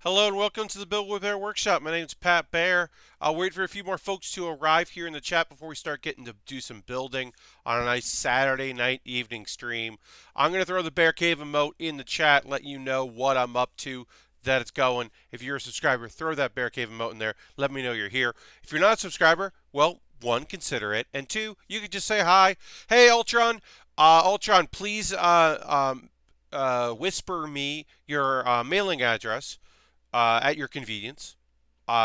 Hello and welcome to the Build with Baer workshop. My name is Pat Baer. I'll wait for a few more folks to arrive here in the chat before we start getting to do some building on a nice Saturday night evening stream. I'm going to throw the Bear Cave emote in the chat, let you know what I'm up to, that it's going. If you're a subscriber, throw that Bear Cave emote in there. Let me know you're here. If you're not a subscriber, well, one, consider it, and two, you could just say hi. Hey, Ultron. Ultron, please whisper me your mailing address at your convenience,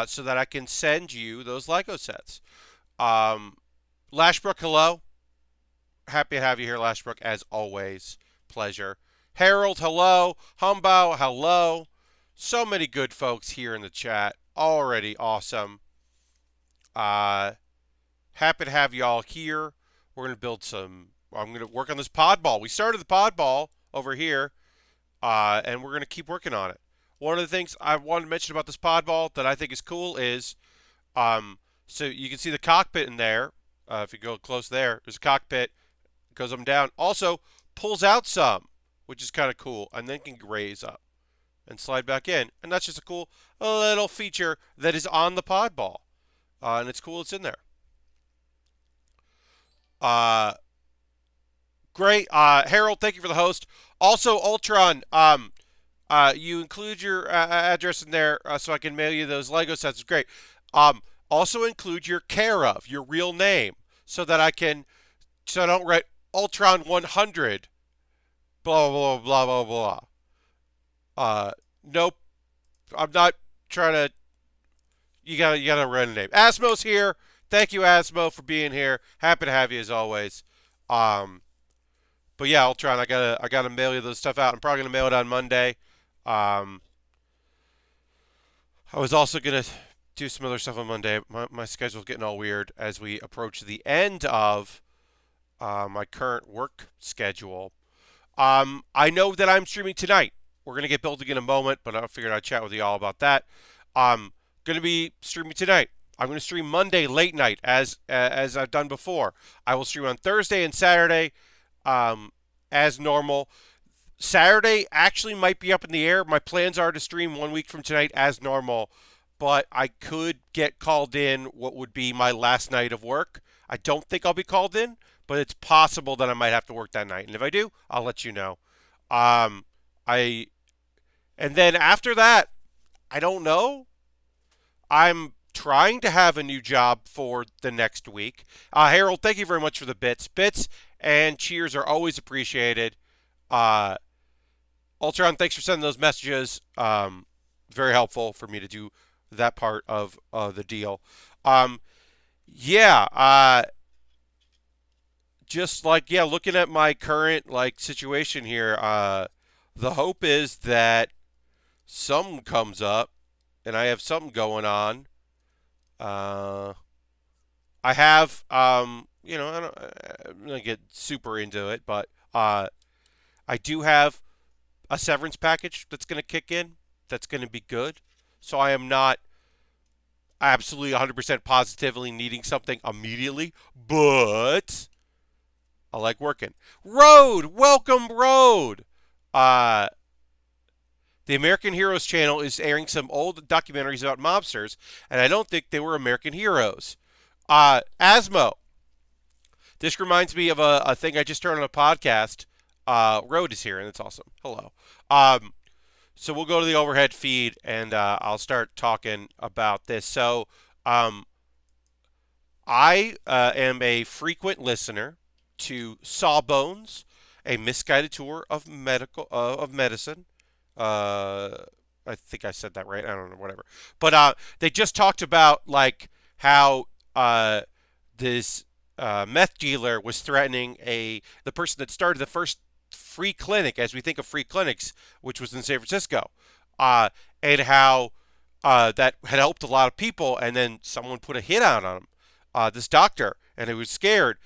so that I can send you those Lego sets. Um, Lashbrook, hello. Happy to have you here, Lashbrook, as always. Pleasure. Harold, hello. Humbao, hello. So many good folks here in the chat. Already awesome. Happy to have you all here. We're going to build some. I'm going to work on this pod ball. We started the pod ball over here, and we're going to keep working on it. One of the things I wanted to mention about this pod ball that I think is cool is, so you can see the cockpit in there. If you go close there's a cockpit. It goes up and down. Also pulls out some, which is kind of cool, and then can raise up and slide back in. And that's just a cool little feature that is on the pod ball, and it's cool it's in there. Uh, Great, Harold. Thank you for the host. Also, Ultron. You include your address in there so I can mail you those Lego sets. It's great. Also include your care of, your real name, so that so I don't write Ultron 100, blah, blah, blah, blah, blah. Nope. I'm not trying to, you gotta run a name. Asmo's here. Thank you, Asmo, for being here. Happy to have you as always. But yeah, Ultron, I gotta mail you those stuff out. I'm probably gonna mail it on Monday. Um, I was also gonna do some other stuff on Monday. My schedule's getting all weird as we approach the end of my current work schedule. I know that I'm streaming tonight. We're gonna get building in a moment, but I figured I'd chat with you all about that. Gonna be streaming tonight. I'm gonna stream Monday late night as I've done before. I will stream on Thursday and Saturday as normal. Saturday actually might be up in the air. My plans are to stream 1 week from tonight as normal, but I could get called in what would be my last night of work. I don't think I'll be called in, but it's possible that I might have to work that night. And if I do, I'll let you know. Um, I and then after that, I don't know. I'm trying to have a new job for the next week. Harold, thank you very much for the bits. Bits and cheers are always appreciated. Uh, Ultron, thanks for sending those messages. Very helpful for me to do that part of the deal. Um, yeah, just like looking at my current situation here, the hope is that something comes up and I have something going on. Uh, I have I'm gonna get super into it, but I do have a severance package that's going to kick in that's going to be good. So I am not absolutely 100% positively needing something immediately, but I like working. Road, welcome, Road. Uh, the American Heroes channel is airing some old documentaries about mobsters, and I don't think they were American heroes. Asmo, this reminds me of a thing I just heard on a podcast. Road is here, and it's awesome. Hello. So we'll go to the overhead feed, and I'll start talking about this. So I am a frequent listener to Sawbones, a misguided tour of medicine. Uh, I think I said that right. I don't know, whatever. But they just talked about how this meth dealer was threatening the person that started the first free clinic, as we think of free clinics, which was in San Francisco, and how that had helped a lot of people, and then someone put a hit out on him, this doctor, and he was scared,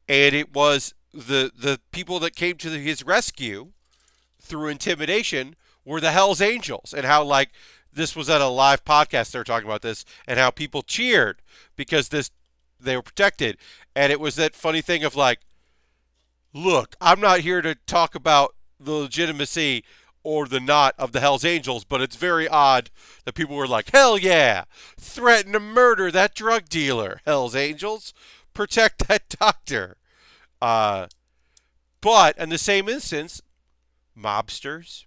and it was the people that came to his rescue through intimidation were the Hell's Angels, and how this was at a live podcast they were talking about this, and how people cheered because they were protected, and it was that funny thing of look, I'm not here to talk about the legitimacy or the not of the Hells Angels, but it's very odd that people were like, hell yeah, threaten to murder that drug dealer. Hells Angels, protect that doctor. Uh, but in the same instance, mobsters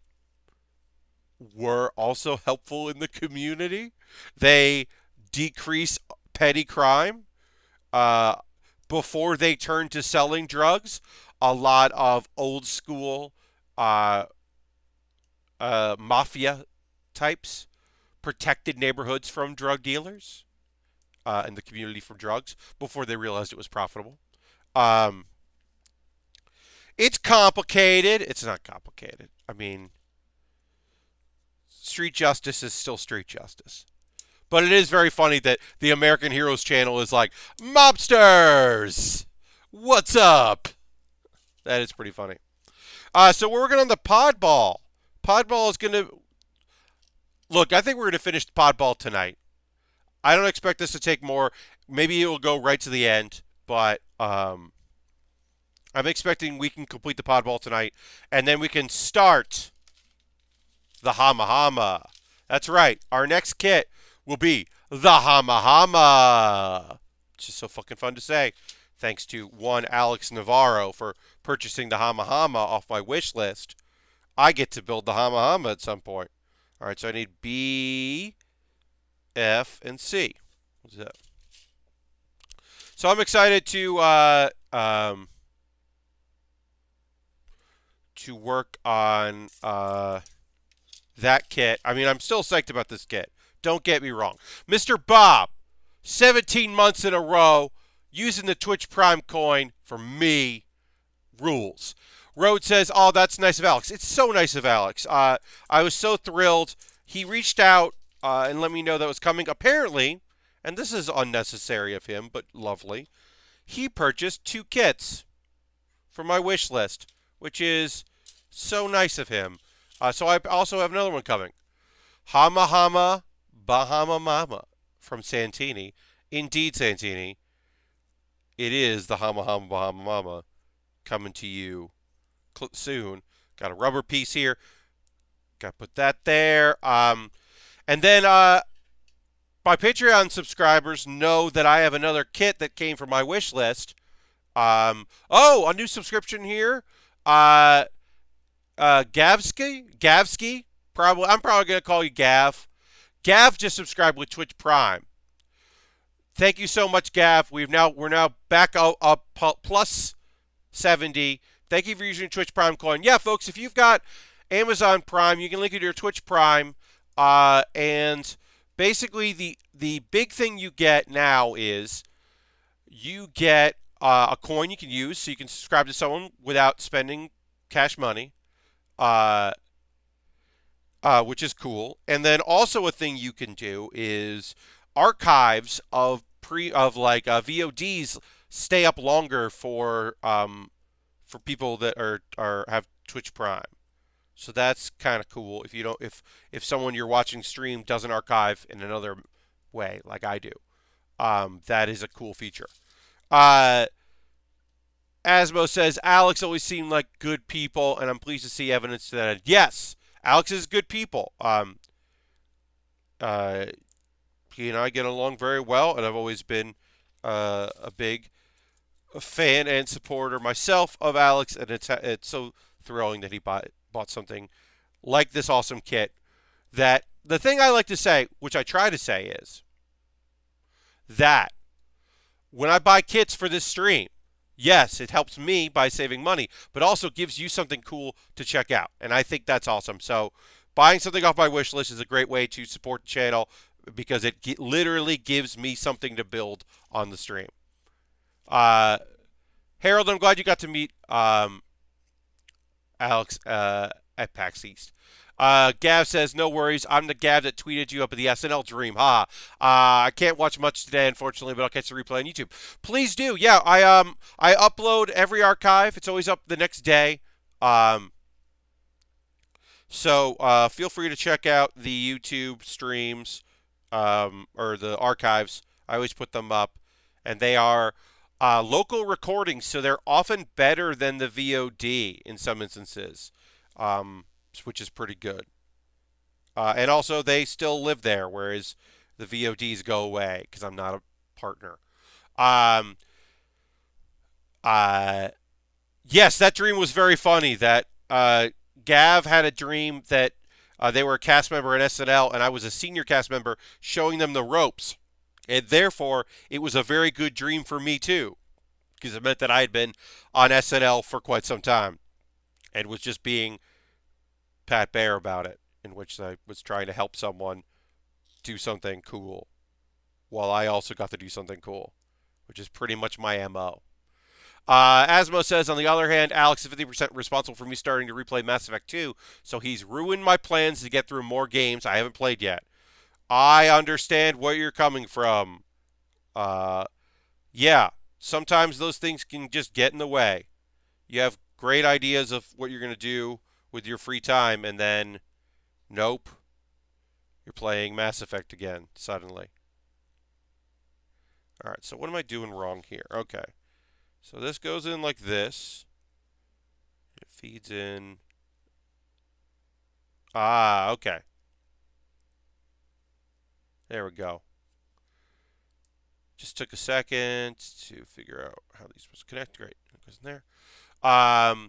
were also helpful in the community. They decrease petty crime. Uh, Before they turned to selling drugs, a lot of old school uh, mafia types protected neighborhoods from drug dealers and the community from drugs before they realized it was profitable. Um, it's complicated. It's not complicated. I mean, street justice is still street justice. But it is very funny that the American Heroes channel is like, mobsters! What's up? That is pretty funny. So we're working on the Podball. Podball is going to... Look, I think we're going to finish the Podball tonight. I don't expect this to take more. Maybe it will go right to the end. But I'm expecting we can complete the Podball tonight. And then we can start the Hamma. That's right. Our next kit will be the Hamma. It's just so fucking fun to say. Thanks to one Alex Navarro for purchasing the Hamma off my wish list. I get to build the Hamma at some point. All right, so I need B, F, and C. What's that? So I'm excited to work on that kit. I mean, I'm still psyched about this kit. Don't get me wrong. Mr. Bob, 17 months in a row, using the Twitch Prime coin for me, rules. Road says, oh, that's nice of Alex. It's so nice of Alex. I was so thrilled. He reached out and let me know that was coming. Apparently, and this is unnecessary of him, but lovely, he purchased 2 kits for my wish list, which is so nice of him. So I also have another one coming. Hamma, Bahama Mama from Santini. Indeed, Santini. It is the Hamma, Bahama Mama coming to you soon. Got a rubber piece here. Got to put that there. And then my Patreon subscribers know that I have another kit that came from my wish list. A new subscription here. Gavsky. I'm probably gonna call you Gav. Gav just subscribed with Twitch Prime. Thank you so much, Gav. We're now back up plus 70. Thank you for using Twitch Prime coin. Yeah, folks, if you've got Amazon Prime, you can link it to your Twitch Prime. And basically, the big thing you get now is you get a coin you can use, so you can subscribe to someone without spending cash money. Which is cool. And then also a thing you can do is archives of VODs stay up longer for people that are have Twitch Prime. So that's kind of cool if someone you're watching stream doesn't archive in another way like I do. That is a cool feature. Asmo says Alex always seemed like good people, and I'm pleased to see evidence to that. Yes. Alex is good people. He and I get along very well, and I've always been a big fan and supporter myself of Alex, and it's so thrilling that he bought something like this awesome kit. That the thing I like to say, which I try to say, is that when I buy kits for this stream, yes, it helps me by saving money, but also gives you something cool to check out. And I think that's awesome. So buying something off my wish list is a great way to support the channel because it literally gives me something to build on the stream. Harold, I'm glad you got to meet Alex at PAX East. Gav says, no worries. I'm the Gav that tweeted you up at the SNL Dream. I can't watch much today, unfortunately, but I'll catch the replay on YouTube. Please do. Yeah, I upload every archive. It's always up the next day. So feel free to check out the YouTube streams or the archives. I always put them up, and they are local recordings, so they're often better than the VOD in some instances. which is pretty good. And also, they still live there, whereas the VODs go away because I'm not a partner. Um, uh, yes, that dream was very funny. That Gav had a dream that they were a cast member at SNL, and I was a senior cast member showing them the ropes. And therefore, it was a very good dream for me, too, because it meant that I had been on SNL for quite some time and was just being Pat Baer about it, in which I was trying to help someone do something cool while I also got to do something cool, which is pretty much my MO. Asmo says, on the other hand, Alex is 50% responsible for me starting to replay Mass Effect 2, so he's ruined my plans to get through more games I haven't played yet. I understand where you're coming from. Uh, yeah, sometimes those things can just get in the way. You have great ideas of what you're going to do with your free time, and then, nope, you're playing Mass Effect again, suddenly. All right, so what am I doing wrong here? Okay. So this goes in like this. It feeds in. Ah, okay. There we go. Just took a second to figure out how these supposed to connect. Great. It goes in there. I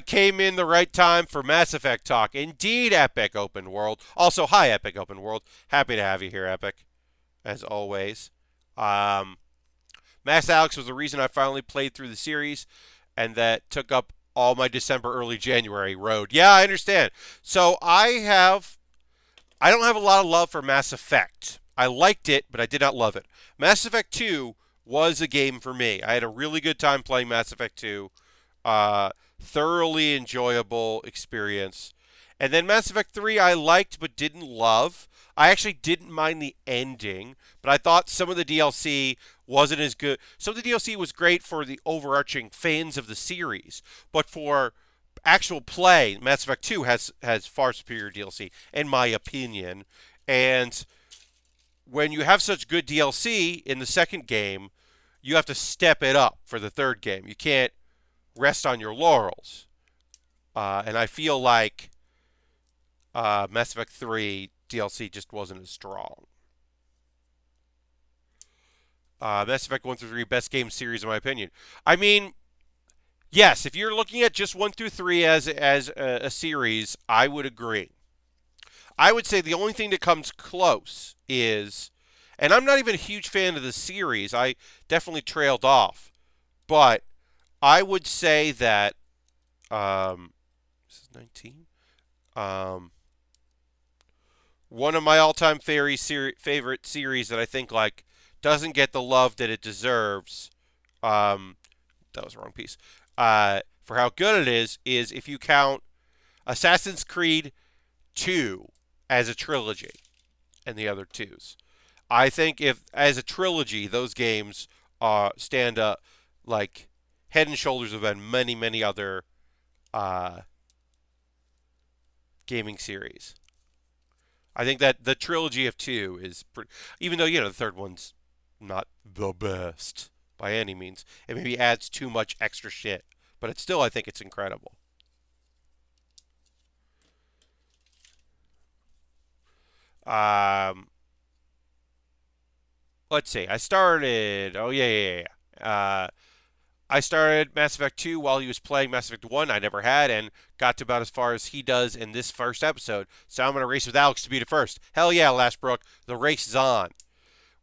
came in the right time for Mass Effect talk. Indeed, Epic Open World. Also, hi, Epic Open World. Happy to have you here, Epic, as always. Mass Alex was the reason I finally played through the series, and that took up all my December, early January road. Yeah, I understand. So I don't have a lot of love for Mass Effect. I liked it, but I did not love it. Mass Effect 2 was a game for me. I had a really good time playing Mass Effect 2. Thoroughly enjoyable experience. And then Mass Effect 3 I liked but didn't love. I actually didn't mind the ending, but I thought some of the DLC wasn't as good. Some of the DLC was great for the overarching fans of the series, but for actual play, Mass Effect 2 has far superior DLC, in my opinion. And when you have such good DLC in the second game, you have to step it up for the third game. You can't rest on your laurels. And I feel like Mass Effect 3 DLC just wasn't as strong. Mass Effect 1 through 3, best game series in my opinion. I mean, yes, if you're looking at just 1 through 3 as a series, I would agree. I would say the only thing that comes close is, and I'm not even a huge fan of the series, I definitely trailed off, but I would say that, this is 19, one of my all-time favorite series that I think like doesn't get the love that it deserves, that was the wrong piece, for how good it is if you count Assassin's Creed 2 as a trilogy and the other twos. I think if, as a trilogy, those games stand up like head and shoulders above many, many other gaming series. I think that the trilogy of 2 is pretty, even though, the third one's not the best by any means. It maybe adds too much extra shit, but it's still, I think it's incredible. Um, let's see. I started. Oh yeah. I started Mass Effect 2 while he was playing Mass Effect 1. I never had, and got to about as far as he does in this first episode. So I'm going to race with Alex to be the first. Hell yeah, Lashbrook. The race is on.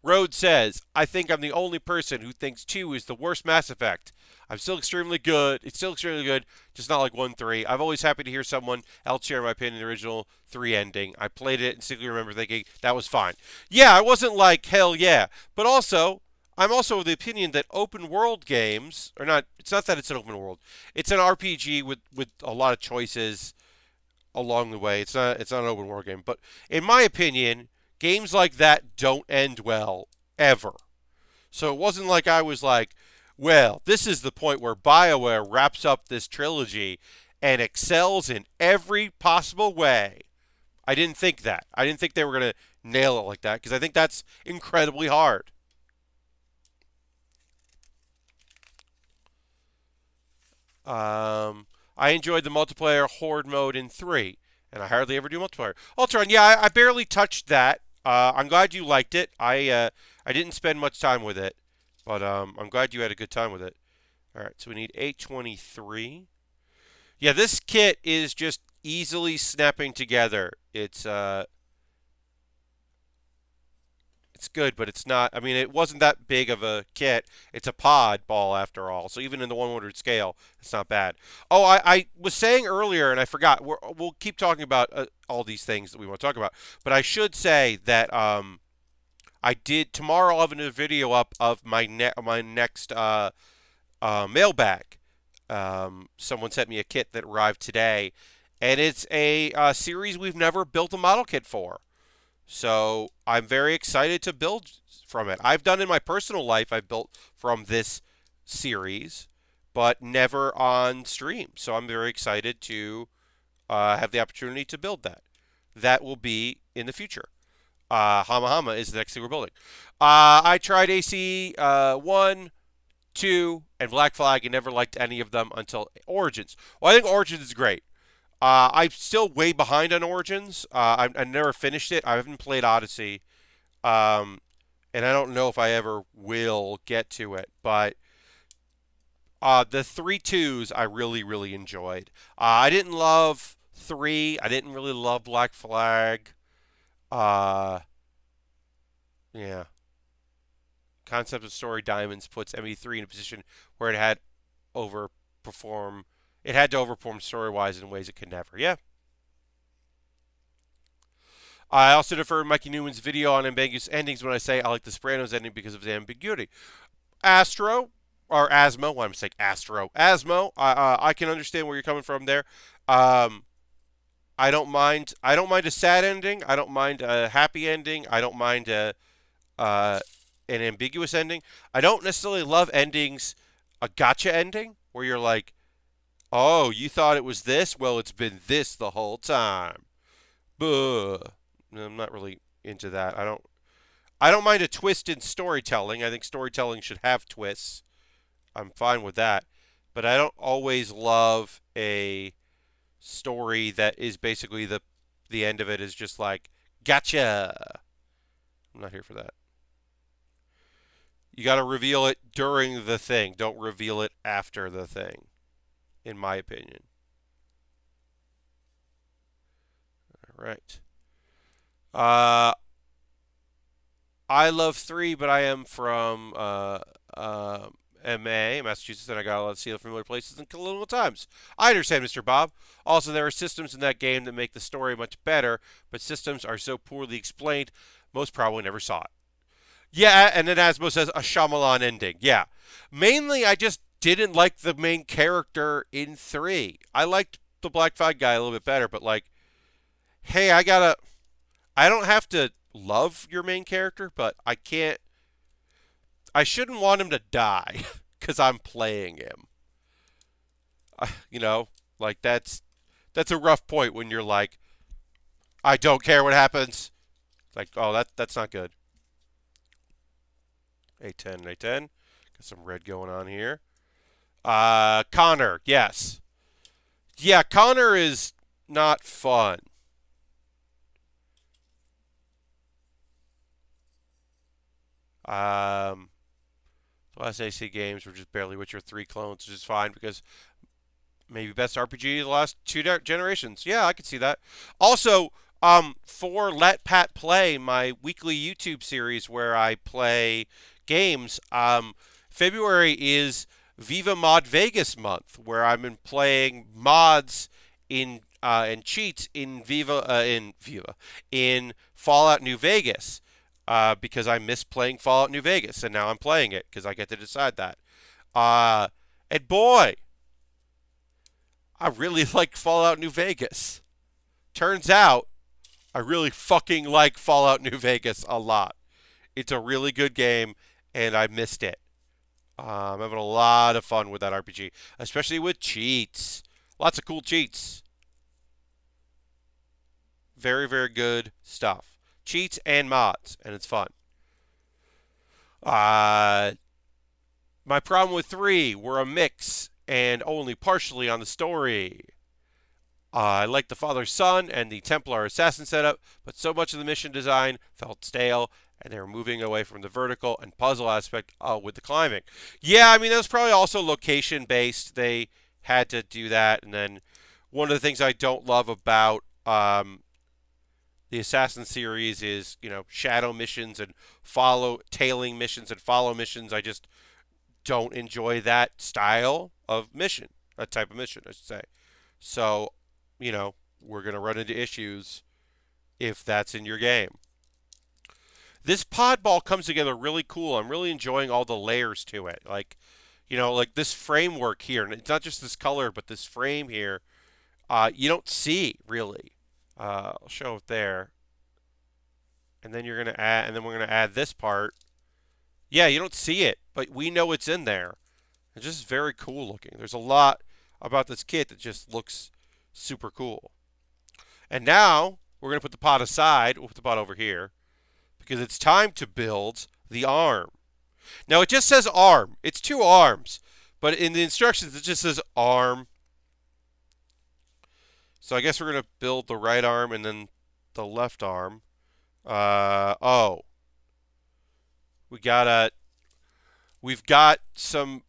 Rhodes says, I think I'm the only person who thinks 2 is the worst Mass Effect. I'm still extremely good. It's still extremely good, just not like 1-3. I'm always happy to hear someone else share my opinion on the original 3 ending. I played it and simply remember thinking that was fine. Yeah, I wasn't like, hell yeah. But also, I'm also of the opinion that open world games, or not, it's not that it's an open world. It's an RPG with a lot of choices along the way. It's not an open world game. But in my opinion, games like that don't end well, ever. So it wasn't like I was like, well, this is the point where BioWare wraps up this trilogy and excels in every possible way. I didn't think that. I didn't think they were going to nail it like that, because I think that's incredibly hard. I enjoyed the multiplayer horde mode in 3, and I hardly ever do multiplayer. Ultron, yeah, I barely touched that. I'm glad you liked it. I didn't spend much time with it, but I'm glad you had a good time with it. All right, so we need 823. Yeah, this kit is just easily snapping together. It's good, but it's not. I mean, it wasn't that big of a kit. It's a pod ball after all. So even in the 1/100 scale, it's not bad. Oh, I was saying earlier, and I forgot. We'll keep talking about all these things that we want to talk about. But I should say that I did tomorrow. I'll have a video up of my next mailbag. Someone sent me a kit that arrived today, and it's a series we've never built a model kit for. So I'm very excited to build from it. I've done in my personal life, I've built from this series, but never on stream. So I'm very excited to have the opportunity to build that. That will be in the future. Hamma is the next thing we're building. I tried AC 1, 2, and Black Flag and never liked any of them until Origins. Well, I think Origins is great. I'm still way behind on Origins. I never finished it. I haven't played Odyssey, um, and I don't know if I ever will get to it. But the 3-2s I really, really enjoyed. I didn't love 3. I didn't really love Black Flag. Uh, yeah. Concept of Story Diamonds puts ME3 in a position where overperform. It had to overperform story-wise in ways it could never. Yeah. I also defer Mikey Newman's video on ambiguous endings when I say I like the Sopranos ending because of the ambiguity. Astro, or Asmo, why am I saying Astro? Asmo, I can understand where you're coming from there. Um, I don't mind. I don't mind a sad ending. I don't mind a happy ending. I don't mind uh, an ambiguous ending. I don't necessarily love endings, a gotcha ending, where you're like, oh, you thought it was this? Well, it's been this the whole time. Buh. I'm not really into that. I don't mind a twist in storytelling. I think storytelling should have twists. I'm fine with that. But I don't always love a story that is basically the end of it is just like, gotcha. I'm not here for that. You got to reveal it during the thing. Don't reveal it after the thing, in my opinion. All right. Uh, I love 3, but I am from MA, Massachusetts, and I got a lot of see familiar places and colonial times. I understand, Mr. Bob. Also, there are systems in that game that make the story much better, but systems are so poorly explained, most probably never saw it. Yeah, and then Asmo says a Shyamalan ending. Yeah. Mainly, I just didn't like the main character in 3. I liked the Black Flag guy a little bit better, but like, hey, I don't have to love your main character, but I shouldn't want him to die because I'm playing him. You know, like that's a rough point when you're like, I don't care what happens. Like, oh, that's not good. A10, A10. Got some red going on here. Connor, yes. Yeah, Connor is not fun. Um, the last AC games were just barely Witcher 3 clones, which is fine because maybe best RPG of the last 2 generations. Yeah, I could see that. Also, for Let Pat Play, my weekly YouTube series where I play games, February is Viva Mod Vegas month, where I'm playing mods in and cheats in Fallout New Vegas. Because I miss playing Fallout New Vegas, and now I'm playing it because I get to decide that. Uh, and boy, I really like Fallout New Vegas. Turns out, I really fucking like Fallout New Vegas a lot. It's a really good game, and I missed it. I'm having a lot of fun with that RPG, especially with cheats. Lots of cool cheats. Very, very good stuff. Cheats and mods, and it's fun. My problem with 3 were a mix, and only partially on the story. I liked the father-son and the Templar assassin setup, but so much of the mission design felt stale, and they were moving away from the vertical and puzzle aspect with the climbing. Yeah, I mean, that was probably also location-based. They had to do that, and then one of the things I don't love about the Assassin series is, shadow missions and tailing missions and follow missions. I just don't enjoy that style of mission, that type of mission, I should say. So, we're going to run into issues if that's in your game. This pod ball comes together really cool. I'm really enjoying all the layers to it. Like this framework here. And it's not just this color, but this frame here. You don't see really. I'll show it there. And then we're going to add this part. Yeah, you don't see it, but we know it's in there. It's just very cool looking. There's a lot about this kit that just looks super cool. And now we're going to put the pod aside. We'll put the pod over here because it's time to build the arm. Now it just says arm. It's 2 arms, but in the instructions it just says arm. So I guess we're going to build the right arm and then the left arm. We've got some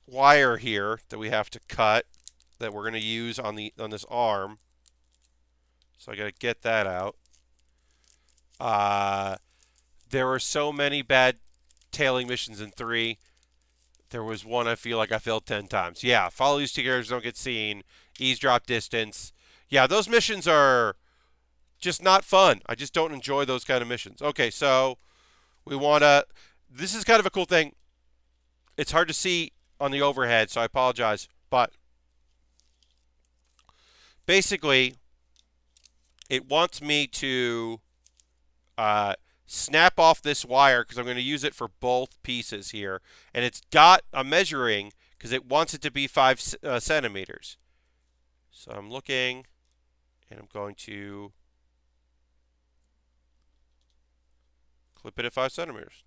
wire here that we have to cut that we're going to use on this arm. So I got to get that out. There were so many bad tailing missions in 3. There was one I feel like I failed 10 times. Yeah, follow these 2 characters, don't get seen. Eavesdrop distance. Yeah, those missions are just not fun. I just don't enjoy those kind of missions. Okay, so we want to... This is kind of a cool thing. It's hard to see on the overhead, so I apologize. But basically, it wants me to snap off this wire because I'm going to use it for both pieces here. And it's got a measuring because it wants it to be 5 centimeters. So I'm looking, and I'm going to clip it at 5 centimeters.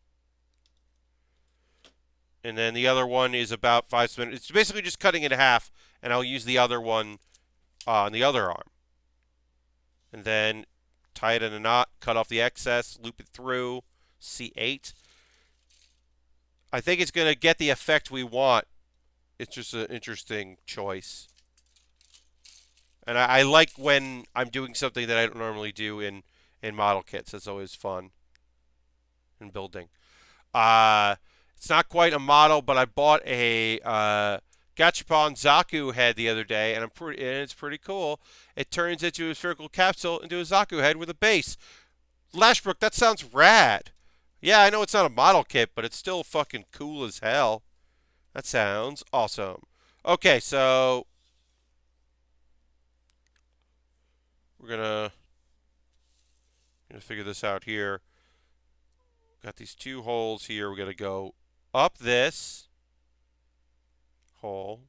And then the other one is about 5 centimeters. It's basically just cutting it in half, and I'll use the other one on the other arm. And then tie it in a knot, cut off the excess, loop it through, C8. I think it's going to get the effect we want. It's just an interesting choice. And I like when I'm doing something that I don't normally do in model kits. It's always fun in building. It's not quite a model, but I bought a Gachapon Zaku head the other day, and it's pretty cool. It turns into a spherical capsule into a Zaku head with a base. Lashbrook, that sounds rad. Yeah, I know it's not a model kit, but it's still fucking cool as hell. That sounds awesome. Okay, so we're gonna figure this out here. Got these 2 holes here. We got to go up this hole.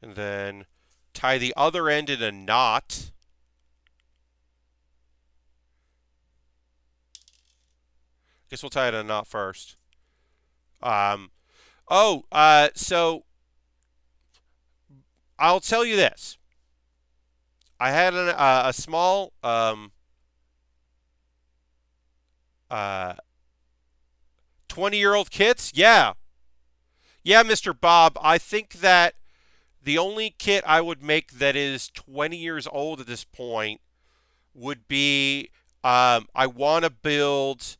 And then tie the other end in a knot. Guess we'll tie it in a knot first. So I'll tell you this. I had a small 20-year-old kits. Yeah, Mr. Bob. I think that the only kit I would make that is 20 years old at this point would be I want to build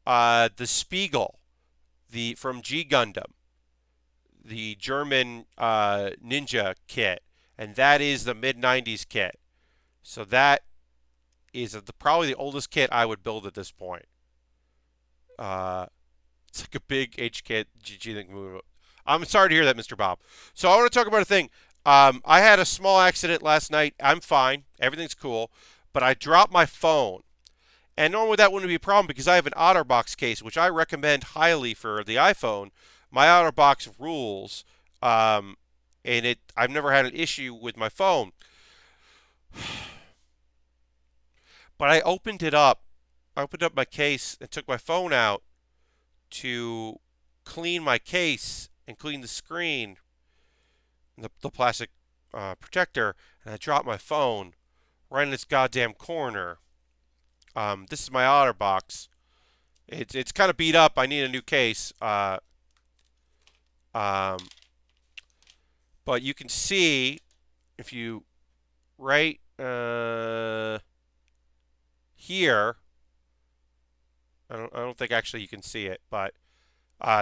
the Spiegel, from G Gundam, the German ninja kit, and that is the mid-90s kit. So that is probably the oldest kit I would build at this point. It's like a big H kit. GG think move. I'm sorry to hear that, Mr. Bob. So I want to talk about a thing. I had a small accident last night. I'm fine. Everything's cool. But I dropped my phone. And normally that wouldn't be a problem because I have an OtterBox case, which I recommend highly for the iPhone. My OtterBox rules. And I've never had an issue with my phone. But I opened it up. I opened up my case and took my phone out to clean my case and clean the screen, the plastic protector, and I dropped my phone right in this goddamn corner. This is my OtterBox. It's kind of beat up. I need a new case. Um, but you can see if you right here. I don't think actually you can see it, but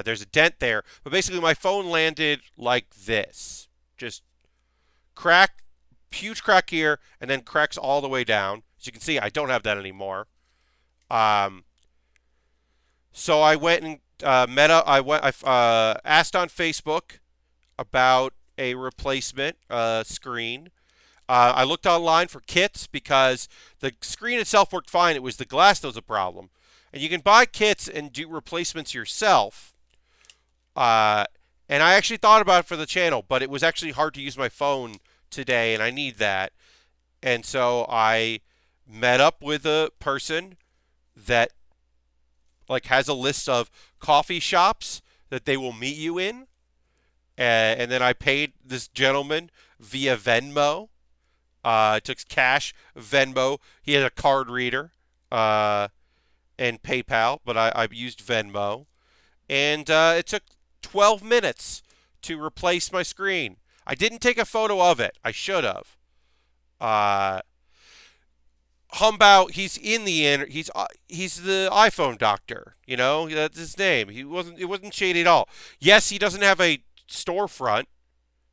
there's a dent there. But basically, my phone landed like this, just crack, huge crack here, and then cracks all the way down. As you can see, I don't have that anymore. So I went and I asked on Facebook about a replacement screen. I looked online for kits because the screen itself worked fine. It was the glass that was a problem. And you can buy kits and do replacements yourself. And I actually thought about it for the channel, but it was actually hard to use my phone today, and I need that. And so I met up with a person that has a list of coffee shops that they will meet you in. And then I paid this gentleman via Venmo. Took cash, Venmo. He had a card reader and PayPal, but I used Venmo. And it took 12 minutes to replace my screen. I didn't take a photo of it. I should have. Humbao, he's the iPhone doctor. You know, that's his name. It wasn't shady at all. Yes, he doesn't have a storefront,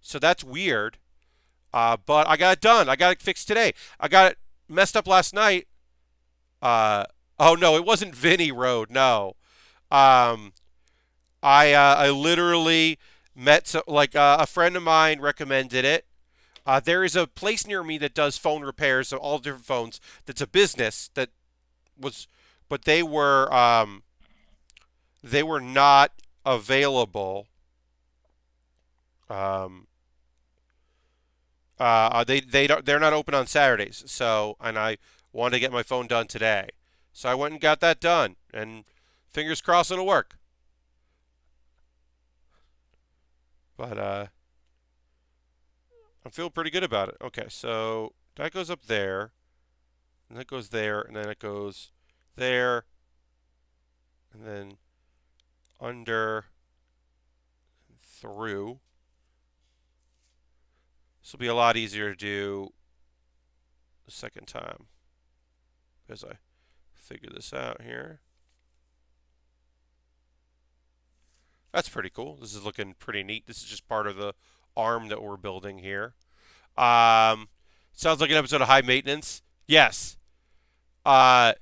so that's weird. But I got it done. I got it fixed today. I got it messed up last night. Oh no, it wasn't Vinny Road. No. I literally met a friend of mine recommended it. There is a place near me that does phone repairs of all different phones. That's a business but they were not available. They're not open on Saturdays. So, and I wanted to get my phone done today, so I went and got that done. And fingers crossed it'll work. But I'm feeling pretty good about it. Okay, so that goes up there, and that goes there, and then it goes there, and then under, through. This will be a lot easier to do the second time as I figure this out here. That's pretty cool. This is looking pretty neat. This is just part of the arm that we're building here. Sounds like an episode of High Maintenance. Yes. Yeah.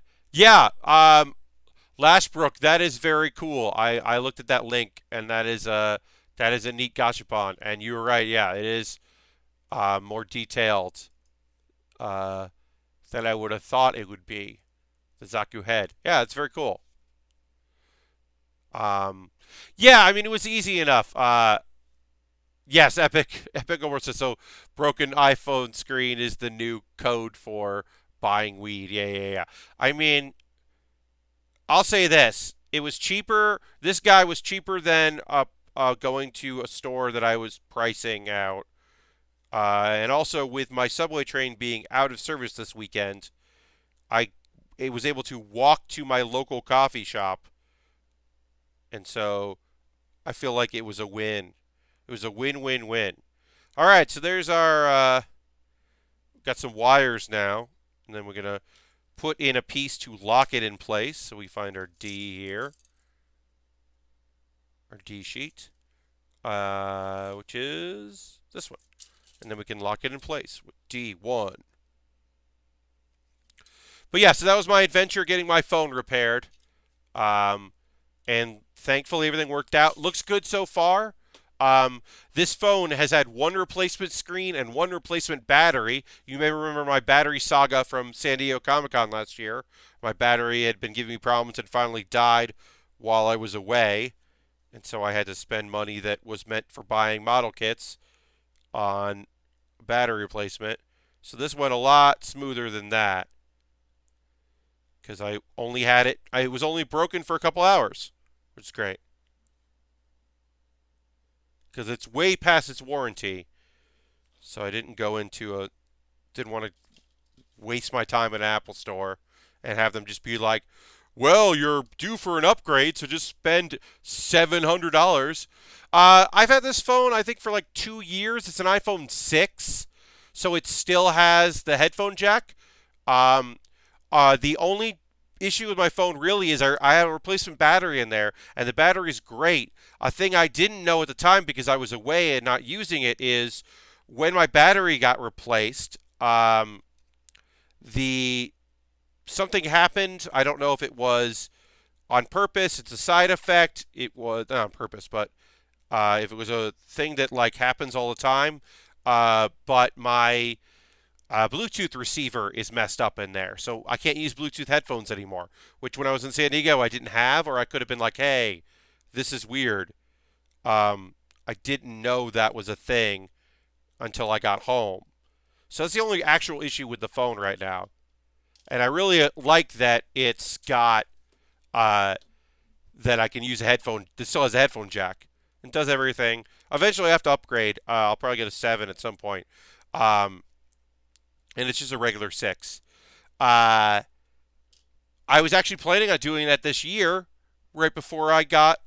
Lashbrook, that is very cool. I looked at that link, and that is a neat gachapon. And you were right. Yeah, it is more detailed than I would have thought it would be. The Zaku head. Yeah, it's very cool. Yeah, I mean, it was easy enough. Yes, Epic almost says so. Broken iPhone screen is the new code for buying weed. Yeah. I mean, I'll say this: it was cheaper. This guy was cheaper than going to a store that I was pricing out. And also, with my subway train being out of service this weekend, I was able to walk to my local coffee shop. And so I feel like it was a win. It was a win-win-win. All right, so there's our, got some wires now. And then we're going to put in a piece to lock it in place. So we find our D here. Our D sheet, which is this one. And then we can lock it in place with D1. But yeah, so that was my adventure getting my phone repaired. And thankfully everything worked out. Looks good so far. This phone has had one replacement screen and one replacement battery. You may remember my battery saga from San Diego Comic-Con last year. My battery had been giving me problems and finally died while I was away. And so I had to spend money that was meant for buying model kits on battery replacement. So this went a lot smoother than that. Because I only had it, it was only broken for a couple hours, which is great. because it's way past its warranty. So I didn't want to waste my time in an Apple store and have them just be like, well, you're due for an upgrade, so just spend $700. I've had this phone, I think, for like 2 years. It's an iPhone 6, so it still has the headphone jack. Um, the only issue with my phone really is I have a replacement battery in there, and the battery is great. A thing I didn't know at the time because I was away and not using it is when my battery got replaced, the something happened. I don't know if it was on purpose. It's a side effect. It was not on purpose, but if it was a thing that like happens all the time. But my Bluetooth receiver is messed up in there, so I can't use Bluetooth headphones anymore. Which when I was in San Diego, I didn't have, or I could have been like, "Hey, this is weird." I didn't know that was a thing until I got home. So that's the only actual issue with the phone right now. And I really like that it's got uh, that I can use a headphone. This still has a headphone jack. It does everything. Eventually, I have to upgrade. I'll probably get a 7 at some point. Um, and it's just a regular 6. Uh, I was actually planning on doing that this year, right before I got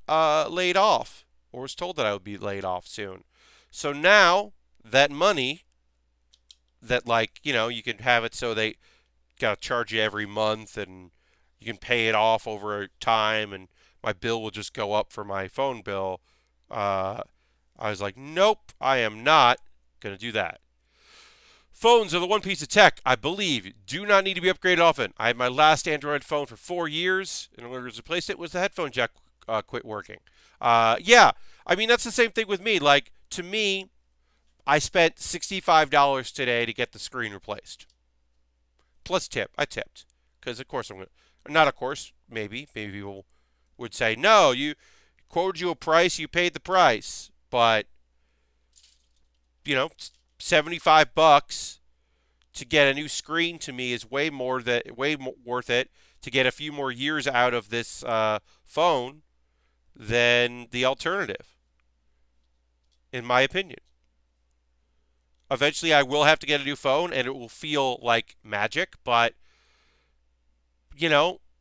laid off, or was told that I would be laid off soon. So now that money, that like you can have it so they got to charge you every month, and you can pay it off over time, and my bill will just go up for my phone bill. Uh, I was like, nope, I am not going to do that. Phones are the one piece of tech, I believe, do not need to be upgraded often. I had my last Android phone for 4 years, and in order to replace it was the headphone jack quit working. Yeah, I mean, that's the same thing with me. Like, to me, I spent $65 today to get the screen replaced. Plus tip. I tipped. Because, of course, I'm going to. Not, of course, maybe. Maybe people would say, no, you quoted you a price, you paid the price. But, 75 bucks to get a new screen to me is way worth it to get a few more years out of this phone than the alternative, in my opinion. Eventually, I will have to get a new phone, and it will feel like magic. But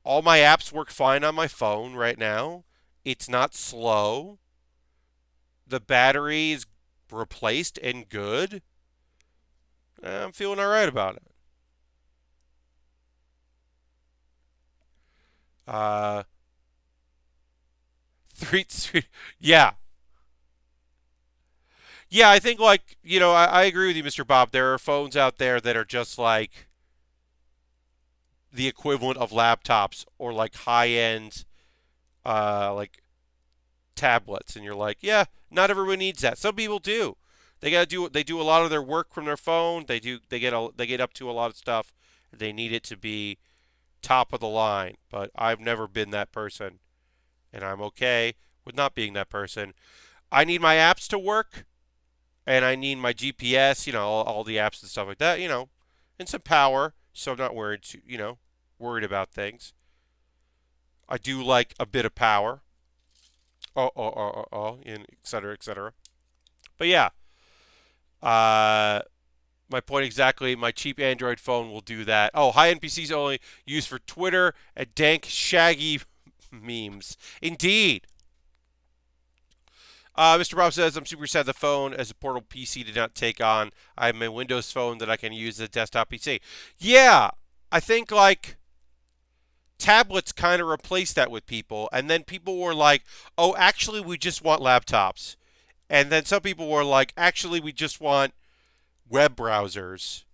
all my apps work fine on my phone right now. It's not slow. The battery is replaced and good. I'm feeling all right about it. Uh, three, yeah, yeah. I think I agree with you, Mr. Bob. There are phones out there that are just like the equivalent of laptops or like high end, like tablets, and you're like, yeah, not everyone needs that. Some people do. They do a lot of their work from their phone. They get up to a lot of stuff. They need it to be top of the line. But I've never been that person, and I'm okay with not being that person. I need my apps to work, and I need my GPS, all the apps and stuff like that, and some power, so I'm not worried about things. I do like a bit of power. And et cetera, et cetera. But yeah, uh, my point exactly. My cheap Android phone will do that. Oh, high-end PCs only used for Twitter and dank, shaggy memes. Indeed. Mr. Bob says, I'm super sad the phone as a portable PC did not take on. I have my Windows phone that I can use as a desktop PC. Yeah, I think like tablets kind of replaced that with people. And then people were like, oh, actually, we just want laptops. And then some people were like, actually, we just want web browsers.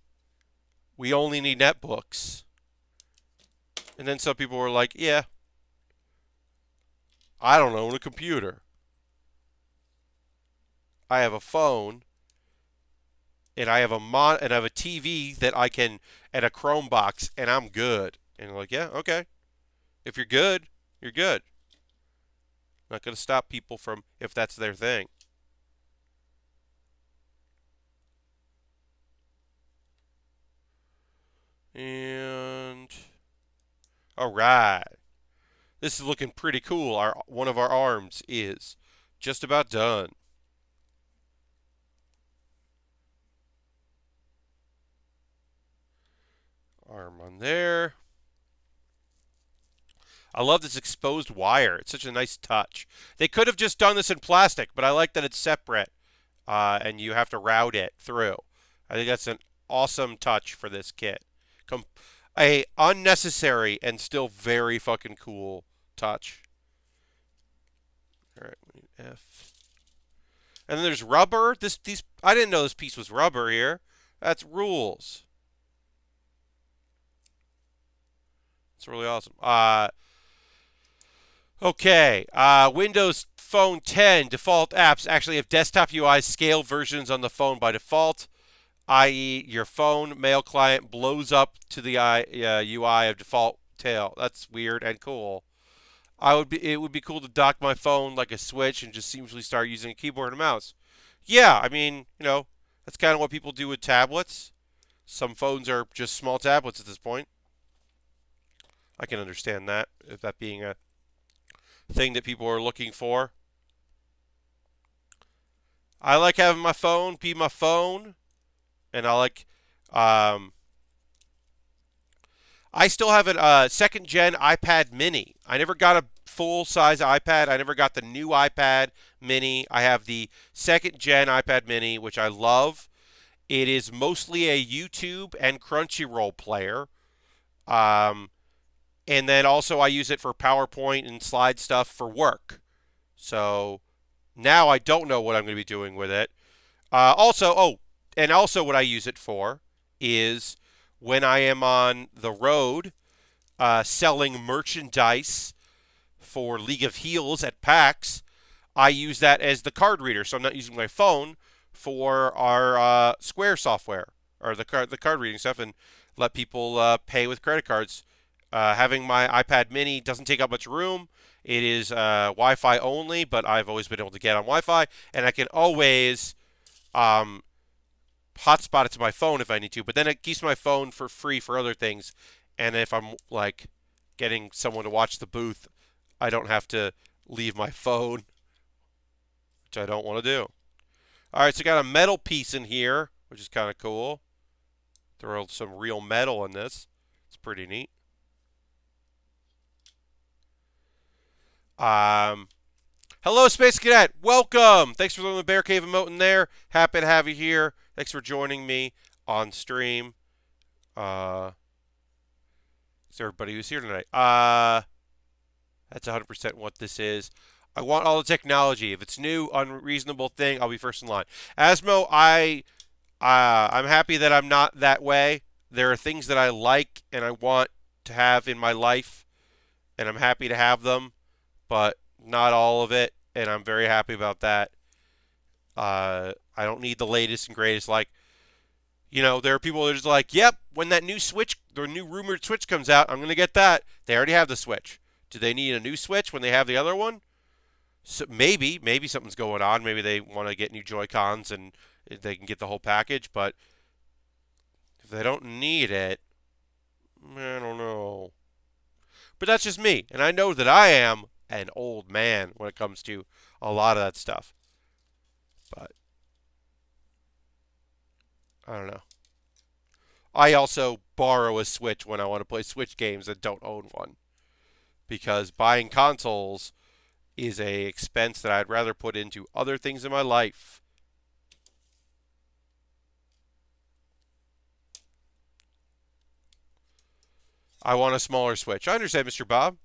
We only need netbooks. And then some people were like, yeah, I don't own a computer. I have a phone, and I have and I have a TV that I can, and a Chrome box, and I'm good. And you're like, yeah, okay. If you're good, you're good. I'm not going to stop people from if that's their thing. And all right, this is looking pretty cool. One of our arms is just about done. Arm on there. I love this exposed wire. It's such a nice touch. They could have just done this in plastic, but I like that it's separate and you have to route it through. I think that's an awesome touch for this kit. A unnecessary and still very fucking cool touch. All right, we need F. And then there's rubber. These I didn't know this piece was rubber here. That's rules. It's really awesome. Okay. Windows Phone 10 default apps actually have desktop UI scale versions on the phone by default, i.e., your phone mail client blows up to the UI of default tail. That's weird and cool. It would be cool to dock my phone like a switch and just seamlessly start using a keyboard and mouse. Yeah, I mean, that's kind of what people do with tablets. Some phones are just small tablets at this point. I can understand that, if that being a thing that people are looking for. I like having my phone be my phone, and I still have a second gen iPad mini. I never got a full size iPad. I never got the new iPad mini. I have the second gen iPad mini, which I love. It is mostly a YouTube and Crunchyroll player. And then also I use it for PowerPoint and slide stuff for work. So now I don't know what I'm going to be doing with it. Also what I use it for is when I am on the road selling merchandise for League of Heels at PAX, I use that as the card reader. So I'm not using my phone for our Square software or the card reading stuff, and let people pay with credit cards. Having my iPad mini doesn't take up much room. It is Wi-Fi only, but I've always been able to get on Wi-Fi, and I can always hotspot it to my phone if I need to. But then it keeps my phone for free for other things, and if I'm like getting someone to watch the booth, I don't have to leave my phone, which I don't want to do. All right, so I got a metal piece in here, which is kind of cool. Throw some real metal in this. It's pretty neat. Hello, Space Cadet. Welcome. Thanks for throwing the Bear Cave emote in there. Happy to have you here. Thanks for joining me on stream. It's everybody who's here tonight. That's 100% what this is. I want all the technology. If it's new, unreasonable thing, I'll be first in line. Asmo, I'm happy that I'm not that way. There are things that I like and I want to have in my life, and I'm happy to have them, but not all of it, and I'm very happy about that. I don't need the latest and greatest. Like, there are people that are just like, yep, when that new Switch, the new rumored Switch comes out, I'm going to get that. They already have the Switch. Do they need a new Switch when they have the other one? So maybe something's going on. Maybe they want to get new Joy-Cons and they can get the whole package, but if they don't need it, I don't know. But that's just me, and I know that I am an old man when it comes to a lot of that stuff. But I don't know. I also borrow a Switch when I want to play Switch games and don't own one, because buying consoles is a expense that I'd rather put into other things in my life. I want a smaller Switch. I understand, Mr. Bob.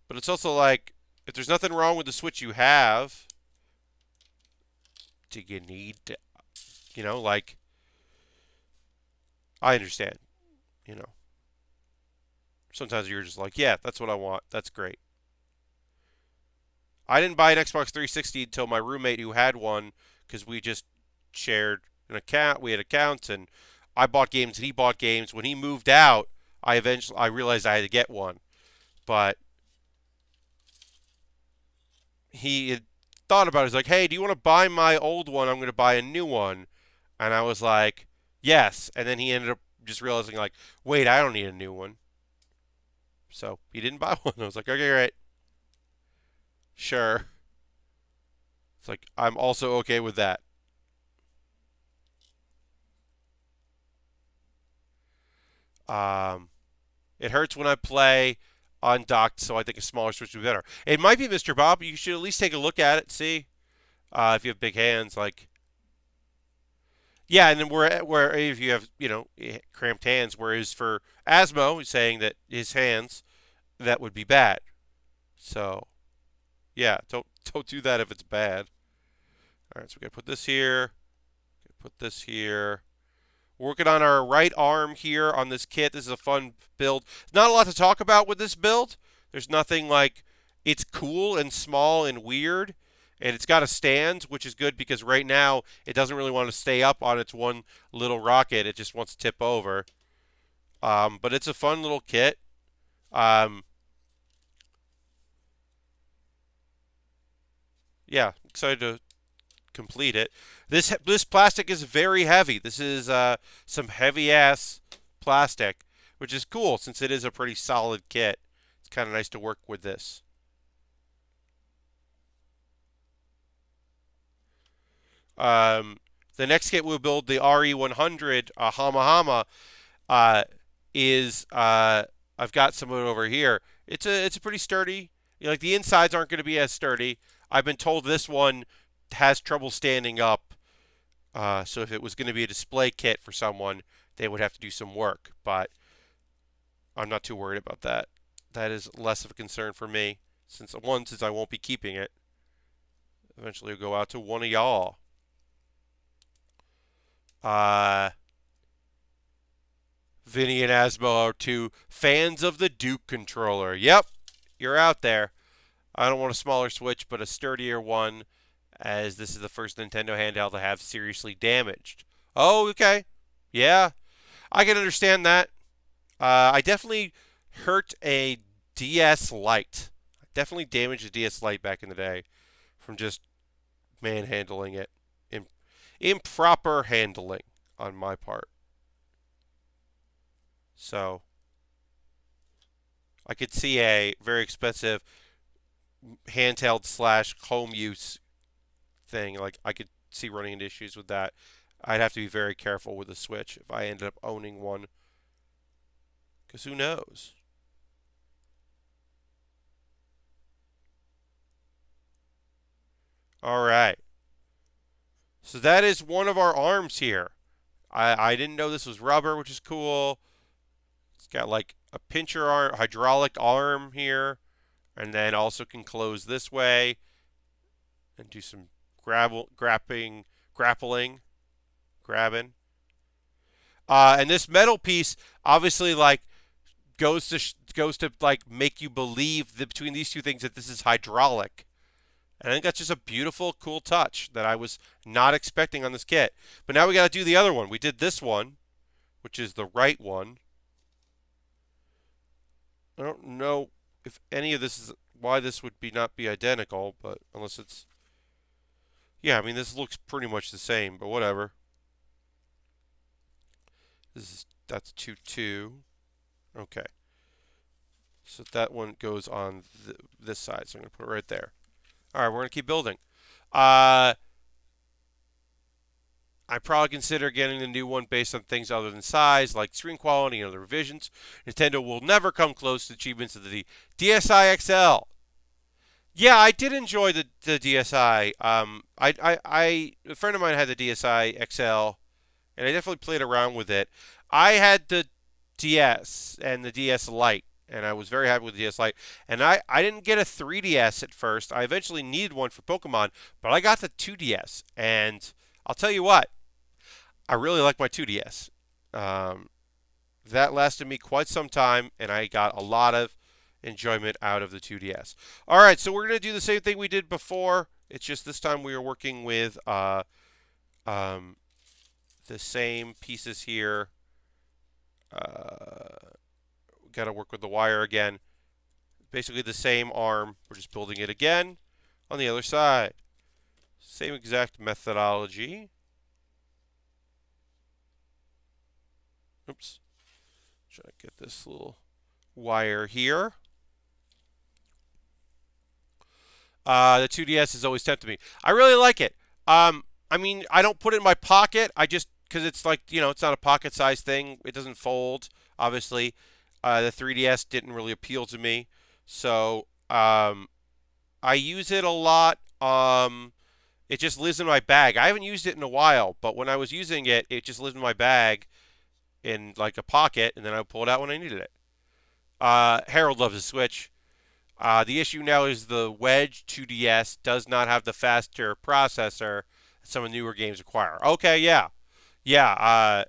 But it's also like, if there's nothing wrong with the Switch you have, do you need to, I understand, Sometimes you're just like, yeah, that's what I want. That's great. I didn't buy an Xbox 360 until my roommate who had one, because we just shared an account. We had accounts, and I bought games and he bought games. When he moved out, I realized I had to get one. But he had thought about it. He's like, hey, do you want to buy my old one? I'm going to buy a new one. And I was like, yes. And then he ended up just realizing, like, wait, I don't need a new one. So he didn't buy one. I was like, okay, great. Sure. It's like, I'm also okay with that. Um, it hurts when I play undocked, so I think a smaller switch would be better. It might be Mr. Bob. You should at least take a look at it, see if you have big hands. Like, yeah, and then where if you have cramped hands, whereas for Asmo, he's saying that his hands that would be bad. So yeah, don't do that if it's bad. All right, so we gotta put this here. Put this here. Working on our right arm here on this kit. This is a fun build. Not a lot to talk about with this build. There's nothing like, it's cool and small and weird, and it's got a stand, which is good because right now it doesn't really want to stay up on its one little rocket. It just wants to tip over. But it's a fun little kit. Um, yeah, excited to complete it. This plastic is very heavy. This is some heavy ass plastic, which is cool since it is a pretty solid kit. It's kind of nice to work with this. Um, the next kit we'll build, the RE100 Hamma, uh, is I've got some of it over here. It's a pretty sturdy. Like the insides aren't going to be as sturdy. I've been told this one has trouble standing up. So if it was going to be a display kit for someone, they would have to do some work. But I'm not too worried about that. That is less of a concern for me, since I won't be keeping it. Eventually, it'll go out to one of y'all. Uh, Vinny and Asmo are two fans of the Duke controller. Yep, you're out there. I don't want a smaller Switch, but a sturdier one, as this is the first Nintendo handheld to have seriously damaged. Oh, okay. Yeah, I can understand that. I definitely hurt a DS Lite. I definitely damaged a DS Lite back in the day from just manhandling it. Improper handling on my part. So I could see a very expensive handheld slash home use thing. Like I could see running into issues with that. I'd have to be very careful with the Switch if I ended up owning one. Because who knows? All right. So that is one of our arms here. I didn't know this was rubber, which is cool. It's got like a pincher arm, hydraulic arm here, and then also can close this way and do some grappling, grabbing. And this metal piece obviously like goes to like make you believe that between these two things that this is hydraulic. And I think that's just a beautiful, cool touch that I was not expecting on this kit. But now we got to do the other one. We did this one, which is the right one. I don't know if any of this is why this would be not be identical, but unless it's, yeah, I mean this looks pretty much the same, but whatever. That's 2-2. Okay. So that one goes on this side. So I'm going to put it right there. All right, we're going to keep building. I probably consider getting the new one based on things other than size, like screen quality and other revisions. Nintendo will never come close to achievements of the DSi XL. Yeah, I did enjoy the DSi. A friend of mine had the DSi XL, and I definitely played around with it. I had the DS and the DS Lite, and I was very happy with the DS Lite. And I didn't get a 3DS at first. I eventually needed one for Pokemon, but I got the 2DS, and I'll tell you what, I really like my 2DS. Um, that lasted me quite some time, and I got a lot of enjoyment out of the 2DS. All right, so we're going to do the same thing we did before. It's just this time we are working with the same pieces here. Got to work with the wire again. Basically the same arm. We're just building it again on the other side. Same exact methodology. Oops. Try to get this little wire here. The 2DS has always tempted me. I really like it. I mean, I don't put it in my pocket. I just, because it's like, it's not a pocket size thing. It doesn't fold. Obviously, the 3DS didn't really appeal to me, so I use it a lot. It just lives in my bag. I haven't used it in a while, but when I was using it, it just lived in my bag in like a pocket, and then I would pull it out when I needed it. Harold loves the Switch. The issue now is the Wedge 2DS does not have the faster processor that some of the newer games require. Okay, yeah, yeah,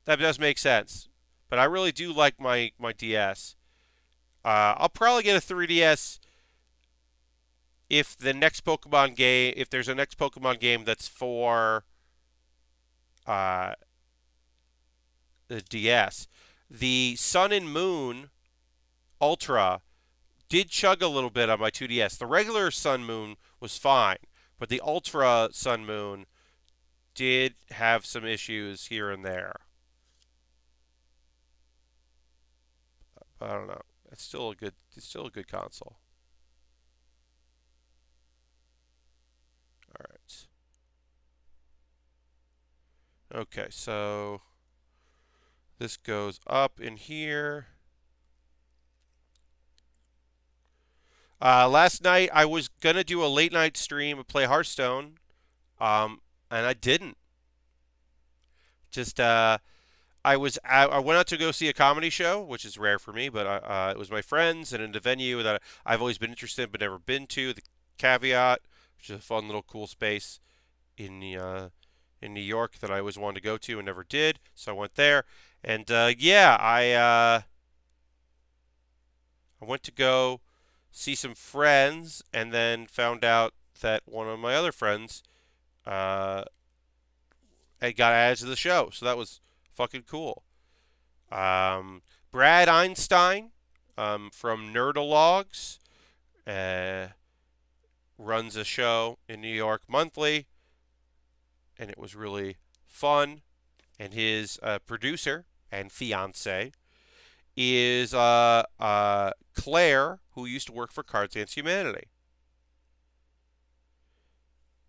that does make sense. But I really do like my DS. I'll probably get a 3DS if there's a next Pokemon game that's for uh, the DS. The Sun and Moon Ultra did chug a little bit on my 2DS. The regular Sun Moon was fine, but the Ultra Sun Moon did have some issues here and there. I don't know. It's still a good console. All right. Okay, so this goes up in here. Last night I was gonna do a late night stream and play Hearthstone, and I didn't. Just I went out to go see a comedy show, which is rare for me, but it was my friends and in a venue that I've always been interested in but never been to. The Caveat, which is a fun little cool space in the in New York that I always wanted to go to and never did. So I went there, and yeah, I went to go see some friends, and then found out that one of my other friends uh, had got added to the show. So that was fucking cool. Brad Einstein from Nerdalogs uh, runs a show in New York monthly, and it was really fun. And his producer and fiance is Claire, who used to work for Cards Against Humanity.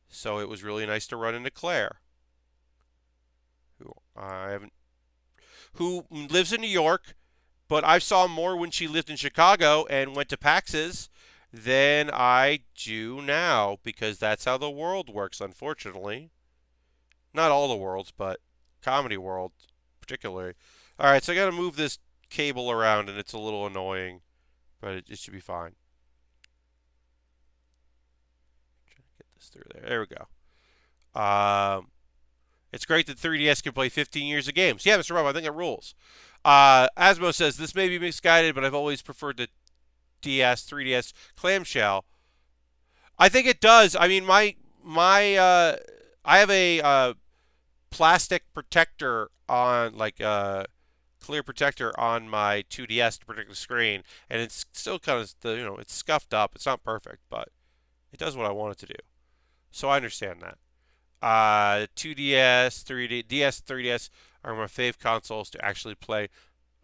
So it was really nice to run into Claire, who I haven't, who lives in New York, but I saw more when she lived in Chicago and went to PAXs than I do now because that's how the world works, unfortunately. Not all the worlds, but comedy world particularly. All right, so I got to move this cable around, and it's a little annoying, but it should be fine. Get this through there. There we go. It's great that 3DS can play 15 years of games. Yeah, Mr. Rob, I think it rules. Asmo says this may be misguided, but I've always preferred the DS, 3DS clamshell. I think it does. I mean, I have a plastic protector on clear protector on my 2DS to protect the screen, and it's still kind of it's scuffed up. It's not perfect, but it does what I want it to do. So I understand that. 2DS, 3D, DS, 3DS are my fave consoles to actually play.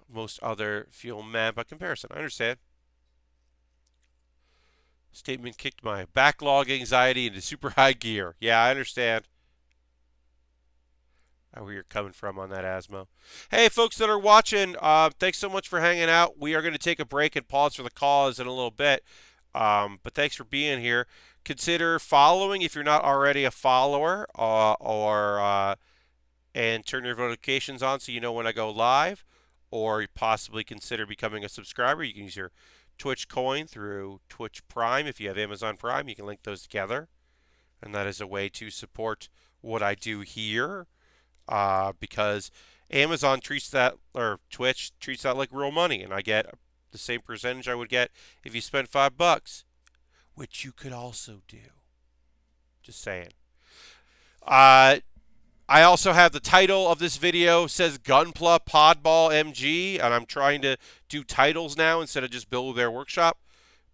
Most other feel mad by comparison. I understand. Statement kicked my backlog anxiety into super high gear. Yeah, I understand where you're coming from on that, Asmo. Hey, folks that are watching, thanks so much for hanging out. We are going to take a break and pause for the cause in a little bit. But thanks for being here. Consider following if you're not already a follower, and turn your notifications on so you know when I go live, or possibly consider becoming a subscriber. You can use your Twitch coin through Twitch Prime. If you have Amazon Prime, you can link those together, and that is a way to support what I do here, because Amazon treats that, or Twitch treats that like real money, and I get the same percentage I would get if you spent $5, which you could also do. Just saying. I also have the title of this video says Gunpla Podball MG, and I'm trying to do titles now instead of just Build Their Workshop,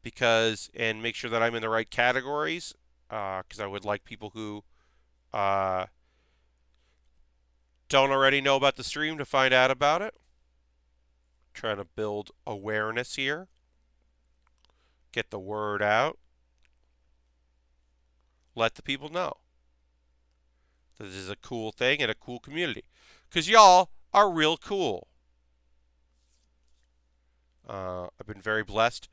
and make sure that I'm in the right categories, because I would like people who don't already know about the stream to find out about it. Trying to build awareness here, get the word out, let the people know that this is a cool thing and a cool community, because y'all are real cool. I've been very blessed.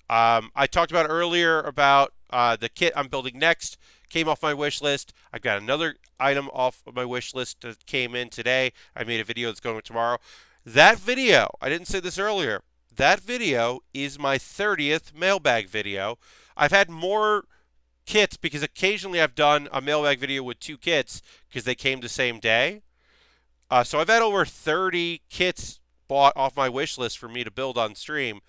I talked about earlier about the kit I'm building next. Came off my wish list. I got another item off of my wish list that came in today. I made a video that's going tomorrow. That video, I didn't say this earlier. That video is my 30th mailbag video. I've had more kits because occasionally I've done a mailbag video with 2 kits because they came the same day. So I've had over 30 kits bought off my wish list for me to build on stream,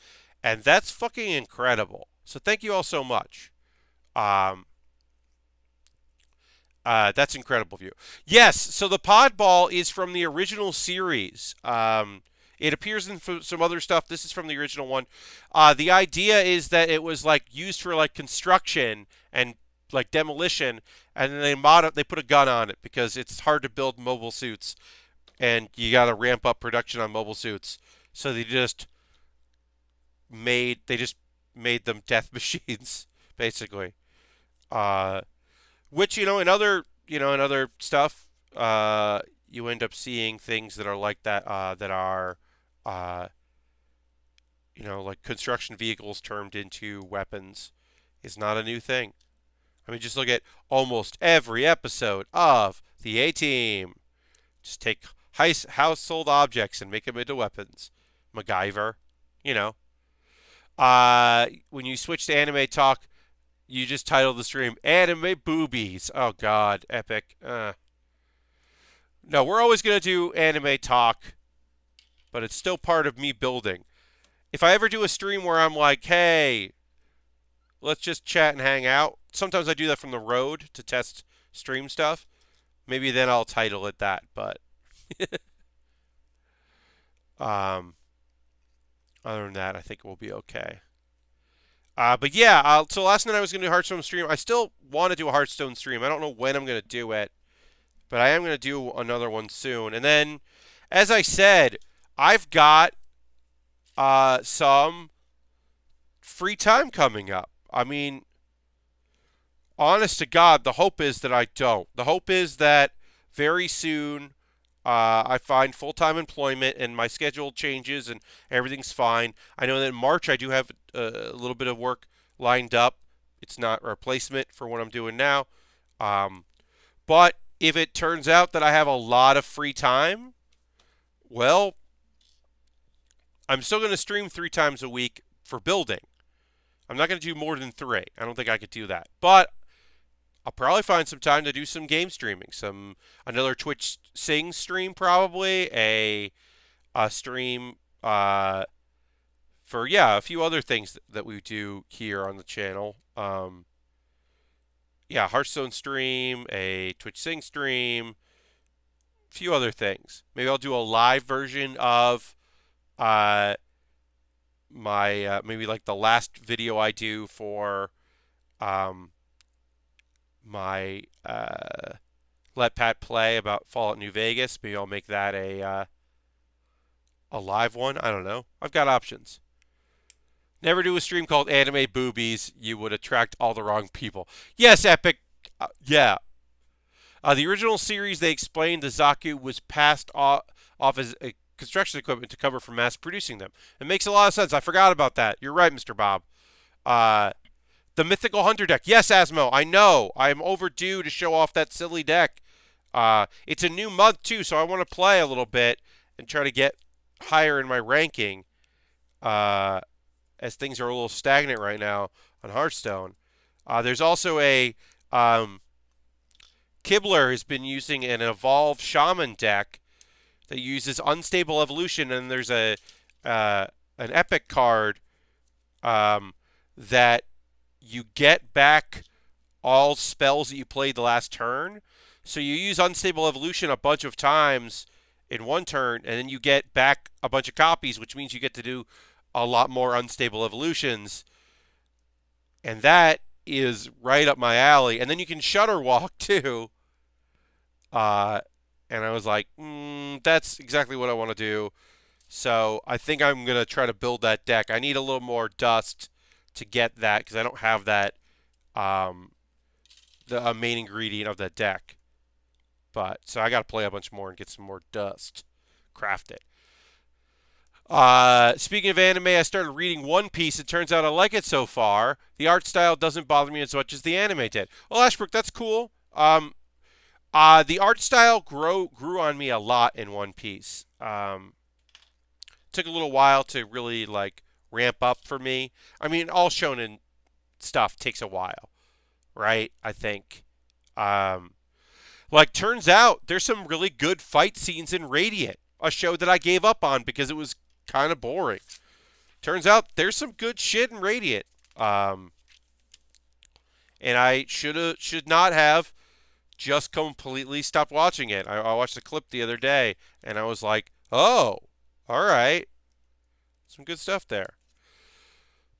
and that's fucking incredible. So thank you all so much. Um, that's incredible of you. Yes, so the pod ball is from the original series. It appears in some other stuff. This is from the original one. The idea is that it was like used for like construction and like demolition, and then they put a gun on it because it's hard to build mobile suits, and you got to ramp up production on mobile suits. So they just made them death machines basically. Uh, which in other stuff, you end up seeing things that are like that, that are, uh, like construction vehicles turned into weapons is not a new thing. I mean, just look at almost every episode of the A Team. Just take household objects and make them into weapons. MacGyver, you know. When you switch to anime talk, you just titled the stream "Anime Boobies." Oh God, epic. No, we're always gonna do anime talk, but it's still part of me building. If I ever do a stream where I'm like, "Hey, let's just chat and hang out," sometimes I do that from the road to test stream stuff. Maybe then I'll title it that. But um, other than that, I think we'll be okay. But yeah, so last night I was going to do a Hearthstone stream. I still want to do a Hearthstone stream. I don't know when I'm going to do it, but I am going to do another one soon. And then, as I said, I've got some free time coming up. I mean, honest to God, the hope is that I don't. The hope is that very soon I find full-time employment and my schedule changes and everything's fine. I know that in March I do have a little bit of work lined up. It's not a replacement for what I'm doing now. But if it turns out that I have a lot of free time, well, I'm still going to stream 3 times a week for building. I'm not going to do more than 3. I don't think I could do that. But I'll probably find some time to do some game streaming, another Twitch Sing stream, probably a stream for a few other things that we do here on the channel. Hearthstone stream, a Twitch Sing stream, a few other things. Maybe I'll do a live version of my maybe like the last video I do for my Let Pat Play about Fallout New Vegas. Maybe I'll make that a live one. I don't know. I've got options. Never do a stream called Anime Boobies. You would attract all the wrong people. Yes, Epic. Yeah. The original series, they explained the Zaku was passed off as a construction equipment to cover for mass producing them. It makes a lot of sense. I forgot about that. You're right, Mr. Bob. The Mythical Hunter deck. Yes, Asmo, I know. I'm overdue to show off that silly deck. It's a new month, too, so I want to play a little bit and try to get higher in my ranking, as things are a little stagnant right now on Hearthstone. There's also a Kibler has been using an Evolve Shaman deck that uses Unstable Evolution, and there's an epic card that you get back all spells that you played the last turn. So you use Unstable Evolution a bunch of times in one turn, and then you get back a bunch of copies, which means you get to do a lot more Unstable Evolutions. And that is right up my alley. And then you can Shutter Walk, too. And I was like, that's exactly what I want to do. So I think I'm going to try to build that deck. I need a little more dust to get that because I don't have that, the main ingredient of that deck. So I got to play a bunch more and get some more dust. Craft it. Speaking of anime, I started reading One Piece. It turns out I like it so far. The art style doesn't bother me as much as the anime did. Well, Ashbrook, that's cool. The art style grew on me a lot in One Piece. Took a little while to really like ramp up for me. I mean, all shonen stuff takes a while, right? I think. Um, Turns out there's some really good fight scenes in Radiant, a show that I gave up on because it was kind of boring. Turns out there's some good shit in Radiant. Um, and I should not have just completely stopped watching it. I watched a clip the other day and I was like, oh, all right, some good stuff there.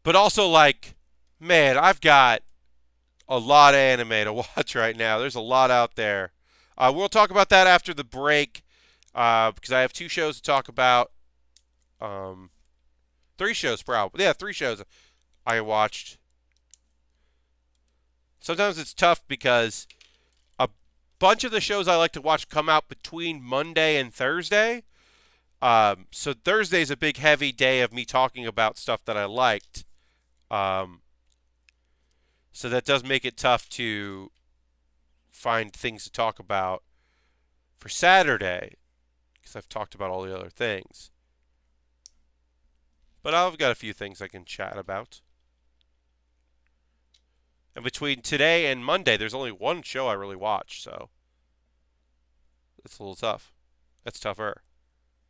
But also like, man, I've got a lot of anime to watch right now. There's a lot out there. We'll talk about that after the break because I have two shows to talk about. Three shows probably. Yeah, three shows I watched. Sometimes it's tough because a bunch of the shows I like to watch come out between Monday and Thursday. So Thursday's a big heavy day of me talking about stuff that I liked. Um, so that does make it tough to find things to talk about for Saturday because I've talked about all the other things. But I've got a few things I can chat about. And between today and Monday, there's only one show I really watch, so it's a little tough. That's tougher.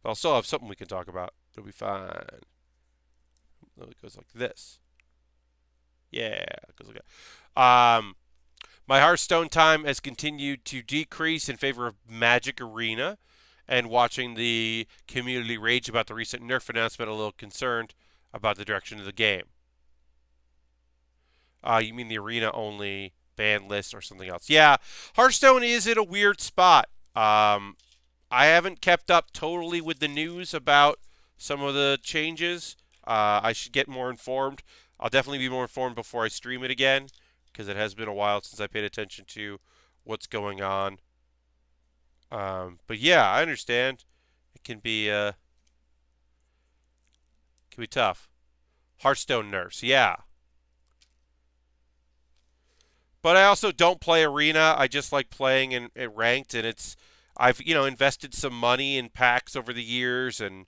But I'll still have something we can talk about. It'll be fine. It goes like this. Yeah, it goes like that. My Hearthstone time has continued to decrease in favor of Magic Arena, and watching the community rage about the recent nerf announcement, a little concerned about the direction of the game. You mean the arena only ban list or something else? Yeah, Hearthstone is in a weird spot. I haven't kept up totally with the news about some of the changes. I should get more informed. I'll definitely be more informed before I stream it again because it has been a while since I paid attention to what's going on. But yeah, I understand. It can be tough. Hearthstone nerfs, yeah. But I also don't play arena. I just like playing in ranked, and I've invested some money in packs over the years, and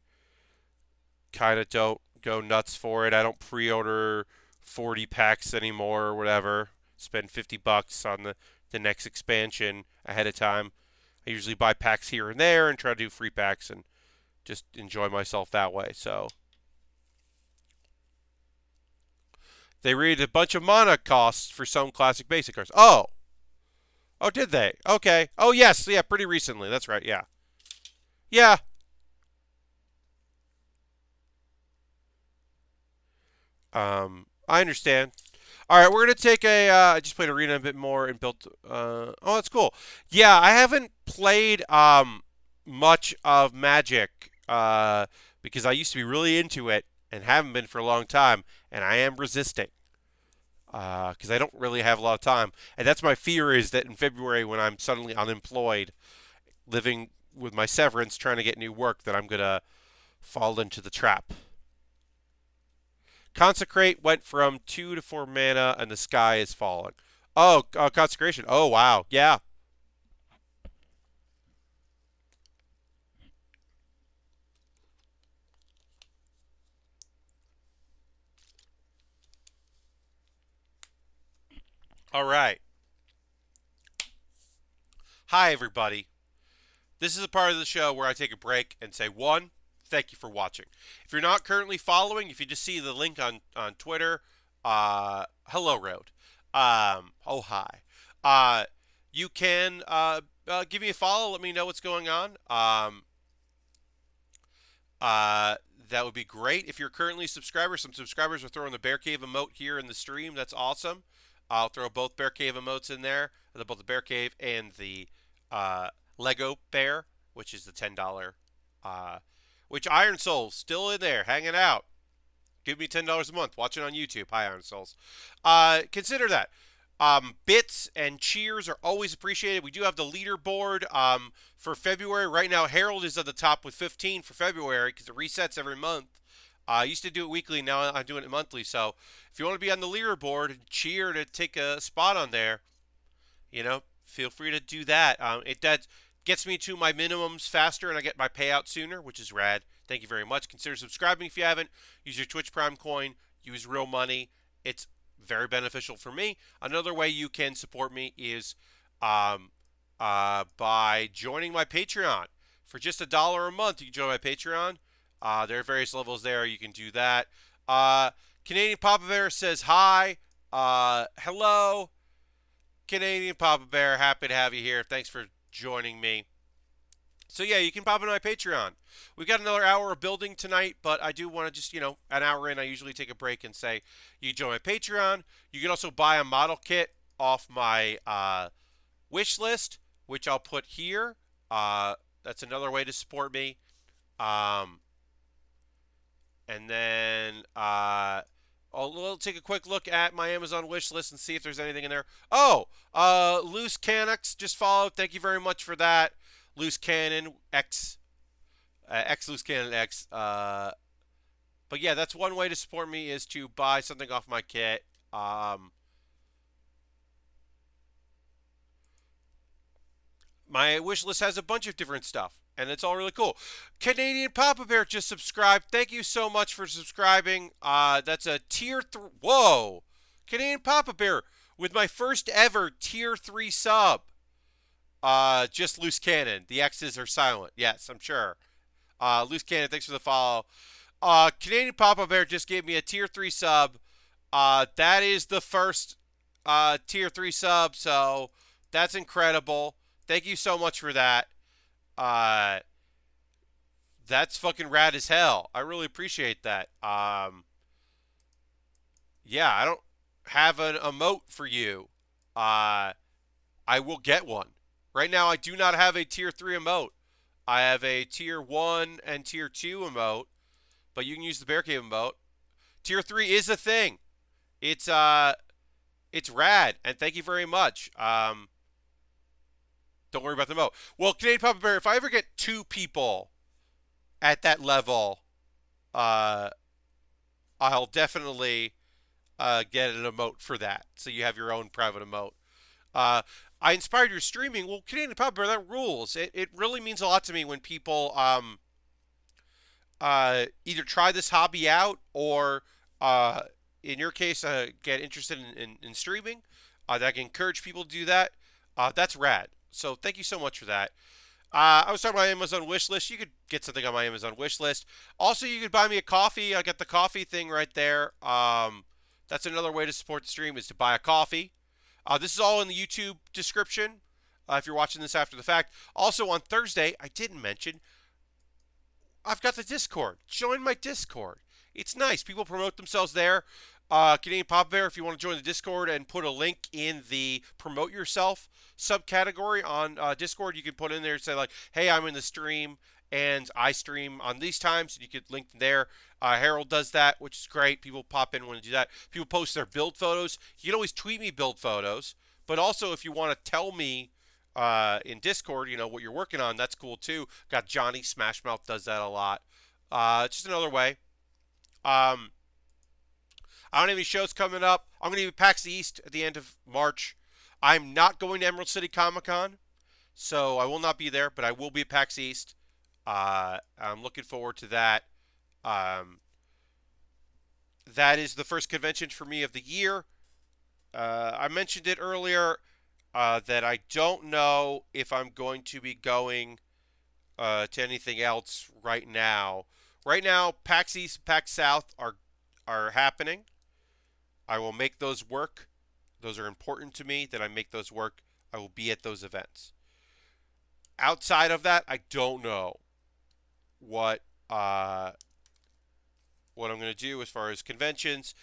kind of don't go nuts for it. I don't pre-order 40 packs anymore or whatever. Spend $50 on the next expansion ahead of time. I usually buy packs here and there and try to do free packs and just enjoy myself that way. So they rated a bunch of mana costs for some classic basic cards. Oh, did they? Okay. Oh yes, yeah, pretty recently. That's right. Yeah, yeah. I understand. All right, we're gonna take a. I just played arena a bit more and built. Oh, that's cool. Yeah, I haven't played much of Magic because I used to be really into it and haven't been for a long time, and I am resisting because I don't really have a lot of time, and that's my fear is that in February when I'm suddenly unemployed, living with my severance, trying to get new work, that I'm gonna fall into the trap. Consecrate went from 2 to 4 mana, and the sky is falling. Oh, consecration. Oh, wow. Yeah. All right. Hi, everybody. This is a part of the show where I take a break and say, one, thank you for watching. If you're not currently following, if you just see the link on Twitter, hello, Road. Oh, hi. You can give me a follow. Let me know what's going on. That would be great. If you're currently a subscriber, some subscribers are throwing the Bear Cave emote here in the stream. That's awesome. I'll throw both Bear Cave emotes in there, both the Bear Cave and the Lego Bear, which is the $10. Which Iron Soul's still in there, hanging out. Give me $10 a month. Watch it on YouTube. Hi, Iron Souls. Consider that. Bits and cheers are always appreciated. We do have the leaderboard for February. Right now, Harold is at the top with 15 for February because it resets every month. I used to do it weekly. Now I'm doing it monthly. So if you want to be on the leaderboard and cheer to take a spot on there, feel free to do that. That gets me to my minimums faster and I get my payout sooner, which is rad. Thank you very much. Consider subscribing if you haven't. Use your Twitch Prime coin. Use real money. It's very beneficial for me. Another way you can support me is um, by joining my Patreon. For just $1 a month, you can join my Patreon. There are various levels there. You can do that. Canadian Papa Bear says hi. Hello. Canadian Papa Bear, happy to have you here. Thanks for joining me. So yeah, you can pop into my Patreon. We've got another hour of building tonight, but I do want to just, an hour in, I usually take a break and say, you can join my Patreon. You can also buy a model kit off my wish list, which I'll put here. That's another way to support me. And then we'll take a quick look at my Amazon wish list and see if there's anything in there. Oh, Loose Cannix just followed. Thank you very much for that. Loose Cannon X, X Loose Cannon X. But yeah, that's one way to support me is to buy something off my kit. My wish list has a bunch of different stuff, and it's all really cool. Canadian Papa Bear just subscribed. Thank you so much for subscribing. That's a tier 3. Whoa! Canadian Papa Bear with my first ever tier 3 sub. Just Loose Cannon. The X's are silent. Yes, I'm sure. Loose Cannon, thanks for the follow. Canadian Papa Bear just gave me a tier 3 sub. That is the first tier 3 sub, so that's incredible. Thank you so much for that. That's fucking rad as hell. I really appreciate that. Yeah, I don't have an emote for you. I will get one. Right now, I do not have a tier 3 emote. I have a tier 1 and tier 2 emote, but you can use the Bear Cave emote. Tier 3 is a thing. It's rad, and thank you very much. Don't worry about the emote. Well, Canadian Papa Bear, if I ever get 2 people at that level, I'll definitely get an emote for that. So you have your own private emote. I inspired your streaming. Well, Canadian Papa Bear, that rules. It really means a lot to me when people either try this hobby out or, in your case, get interested in streaming. That I can encourage people to do that. That's rad. So thank you so much for that. I was talking about my Amazon wish list. You could get something on my Amazon wish list. Also, you could buy me a coffee. I got the coffee thing right there. That's another way to support the stream is to buy a coffee. This is all in the YouTube description if you're watching this after the fact. Also, on Thursday, I didn't mention, I've got the Discord. Join my Discord. It's nice. People promote themselves there. Canadian Papa Bear, if you want to join the Discord and put a link in the promote yourself subcategory on Discord, you can put in there and say like, hey, I'm in the stream and I stream on these times, and you could link there. Harold does that, which is great. People pop in when to do that. People post their build photos. You can always tweet me build photos, but also if you want to tell me in Discord, what you're working on, that's cool too. Got Johnny Smashmouth does that a lot. It's just another way. I don't have any shows coming up. I'm going to be at PAX East at the end of March. I'm not going to Emerald City Comic Con, so I will not be there, but I will be at PAX East. I'm looking forward to that. That is the first convention for me of the year. I mentioned it earlier that I don't know if I'm going to be going to anything else right now. Right now, PAX East and PAX South are happening. I will make those work. Those are important to me that I make those work. I will be at those events. Outside of that, I don't know what I'm going to do as far as conventions.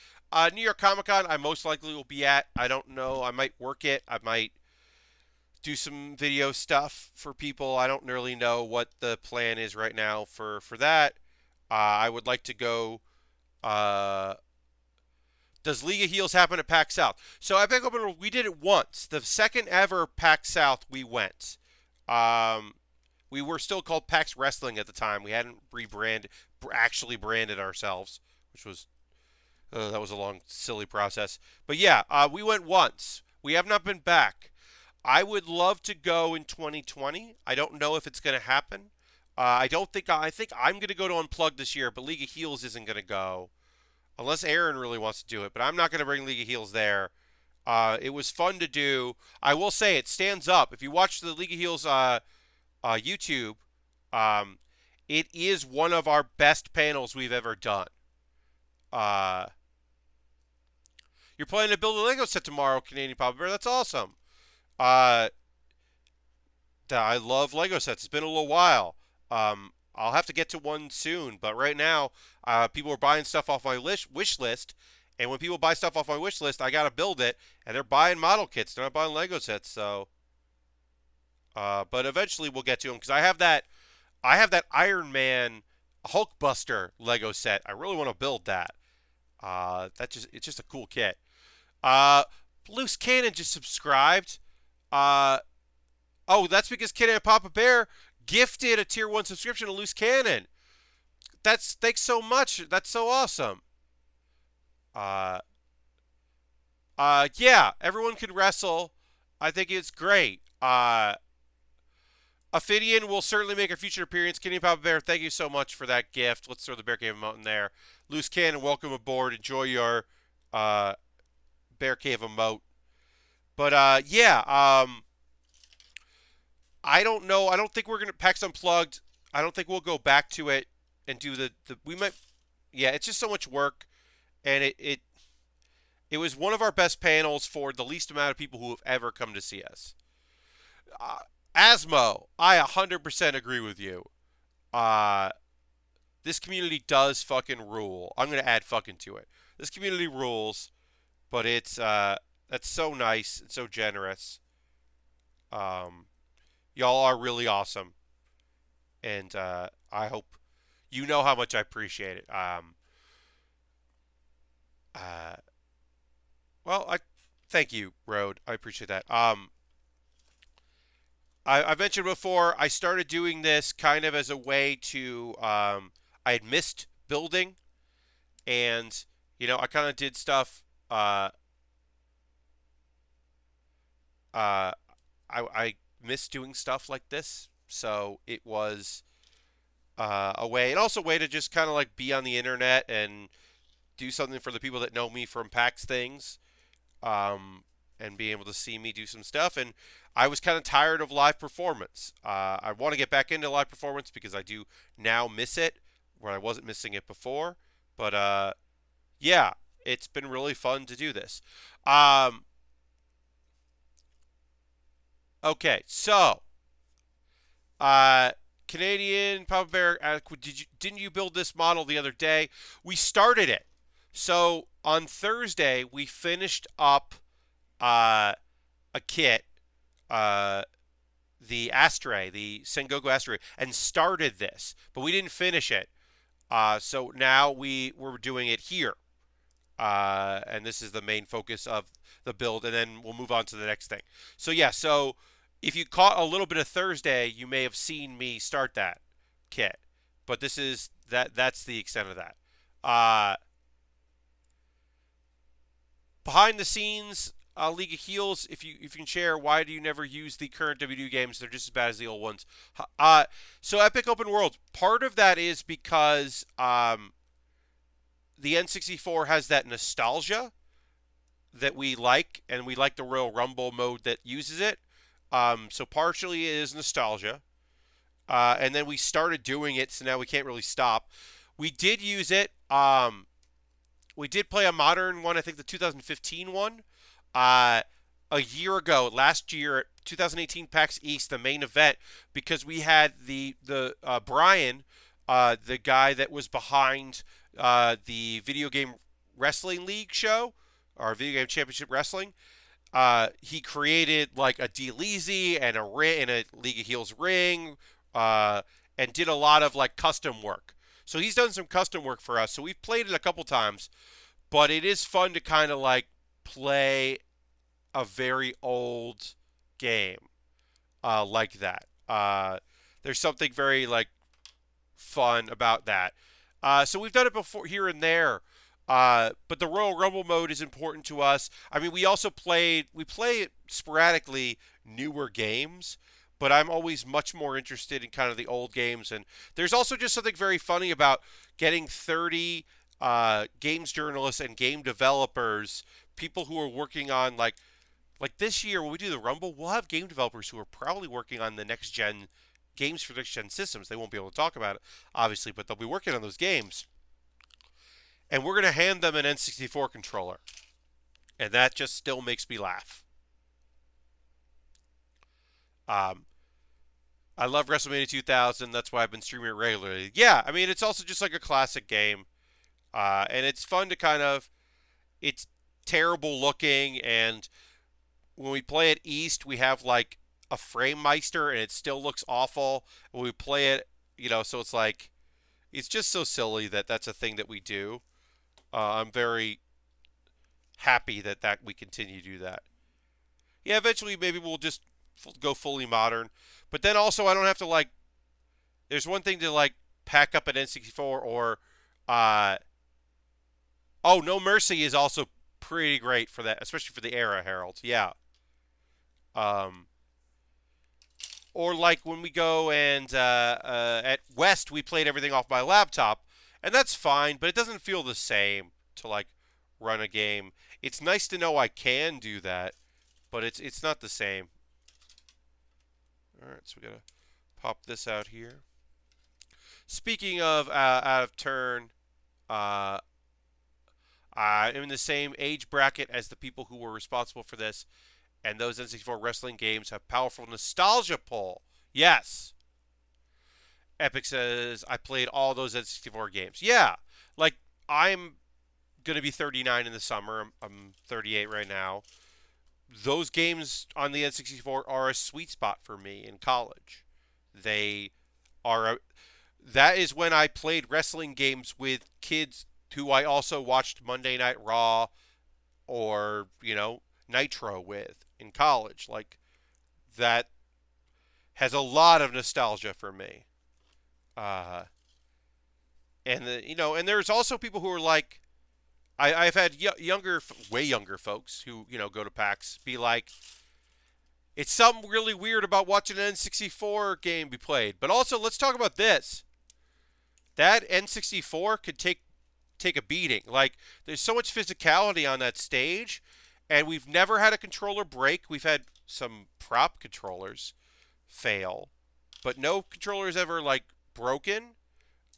New York Comic Con, I most likely will be at. I don't know. I might work it. I might do some video stuff for people. I don't really know what the plan is right now for that. I would like to go Does League of Heels happen at PAX South? So Epic Open World, we did it once. The second ever PAX South we went. Um, we were still called PAX Wrestling at the time. We hadn't actually branded ourselves, which was that was a long, silly process. But yeah, we went once. We have not been back. I would love to go in 2020. I don't know if it's going to happen. I don't think I think I'm going to go to Unplugged this year, but League of Heels isn't going to go unless Aaron really wants to do it. But I'm not going to bring League of Heels there. It was fun to do. I will say it stands up. If you watch the League of Heels YouTube, um, it is one of our best panels we've ever done. Uh, you're planning to build a Lego set tomorrow, Canadian Papa Bear. That's awesome. Uh, I love Lego sets. It's been a little while. I'll have to get to one soon, but right now, people are buying stuff off my wish list, and when people buy stuff off my wish list, I gotta build it, and they're buying model kits. They're not buying Lego sets, so. But eventually we'll get to them because I have that Iron Man Hulkbuster Lego set. I really want to build that. It's just a cool kit. Loose Cannon just subscribed. Uh, oh, that's because Kid and Papa Bear gifted a tier 1 subscription to Loose Cannon. Thanks so much. That's so awesome. Yeah, everyone can wrestle. I think it's great. Ophidian will certainly make a future appearance. Kid and Papa Bear, thank you so much for that gift. Let's throw the Bear Cave emote in there. Loose Cannon, welcome aboard. Enjoy your Bear Cave emote. But yeah, I don't know. I don't think we're gonna PAX Unplugged. I don't think we'll go back to it and do the we might. Yeah, it's just so much work, and it was one of our best panels for the least amount of people who have ever come to see us. Asmo, I 100% agree with you. This community does fucking rule. I'm gonna add fucking to it. This community rules, but it's that's so nice and so generous. Y'all are really awesome, and I hope you know how much I appreciate it. Well, I thank you, Road. I appreciate that. I mentioned before I started doing this kind of as a way to I had missed building, and I kind of did stuff. I miss doing stuff like this, so it was a way, and also a way to just kind of like be on the internet and do something for the people that know me from PAX things, and be able to see me do some stuff. And I was kind of tired of live performance. I want to get back into live performance because I do now miss it, where I wasn't missing it before. But yeah, it's been really fun to do this. Okay, so Canadian Papa Bear, didn't you build this model the other day? We started it. So on Thursday we finished up a kit, the Astray, the Sengoku Astray, and started this, but we didn't finish it. So now we're doing it here. And this is the main focus of the build, and then we'll move on to the next thing. So yeah, so if you caught a little bit of Thursday, you may have seen me start that kit, but that's the extent of that. Behind the scenes, League of Heels, if you can share, why do you never use the current WD games? They're just as bad as the old ones. So Epic Open World, part of that is because the N64 has that nostalgia that we like, and we like the Royal Rumble mode that uses it. So partially it is nostalgia. And then we started doing it, so now we can't really stop. We did use it. We did play a modern one, I think the 2015 one. A year ago, last year at 2018 PAX East, the main event, because we had the Brian, the guy that was behind the Video Game Wrestling League show, or Video Game Championship Wrestling. He created like a Deal-Easy and a League of Heels ring, and did a lot of like custom work. So he's done some custom work for us. So we've played it a couple times, but it is fun to kind of like play a very old game like that. There's something very like fun about that. So we've done it before here and there. But the Royal Rumble mode is important to us. I mean, we play sporadically newer games, but I'm always much more interested in kind of the old games. And there's also just something very funny about getting 30 games journalists and game developers, people who are working on like this year when we do the Rumble, we'll have game developers who are probably working on the next gen games for next gen systems. They won't be able to talk about it, obviously, but they'll be working on those games. And we're going to hand them an N64 controller. And that just still makes me laugh. Um, I love WrestleMania 2000. That's why I've been streaming it regularly. Yeah, I mean, it's also just like a classic game. And it's fun to kind of. It's terrible looking. And when we play it East, we have like a frame meister and it still looks awful. When we play it, so it's like. It's just so silly that that's a thing that we do. I'm very happy that we continue to do that. Yeah, eventually maybe we'll just go fully modern. But then also I don't have to like. There's one thing to like pack up an N64 or. Oh, No Mercy is also pretty great for that, especially for the era, Harold. Yeah. Um, or like when we go and at West, we played everything off my laptop, and that's fine, but it doesn't feel the same to like run a game. It's nice to know I can do that, but it's not the same. All right, so we gotta pop this out here. Speaking of out of turn, uh, I'm in the same age bracket as the people who were responsible for this, and those N64 wrestling games have powerful nostalgia pull. Yes. Epic says, I played all those N64 games. Yeah. Like, I'm going to be 39 in the summer. I'm 38 right now. Those games on the N64 are a sweet spot for me in college. They are. That is when I played wrestling games with kids who I also watched Monday Night Raw or, Nitro with in college. Like, that has a lot of nostalgia for me. Uh, and there's also people who are like, I've had way younger folks who, go to PAX be like, it's something really weird about watching an N64 game be played. But also, let's talk about this. That N64 could take a beating. Like, there's so much physicality on that stage, and we've never had a controller break. We've had some prop controllers fail, but no controller is ever like broken.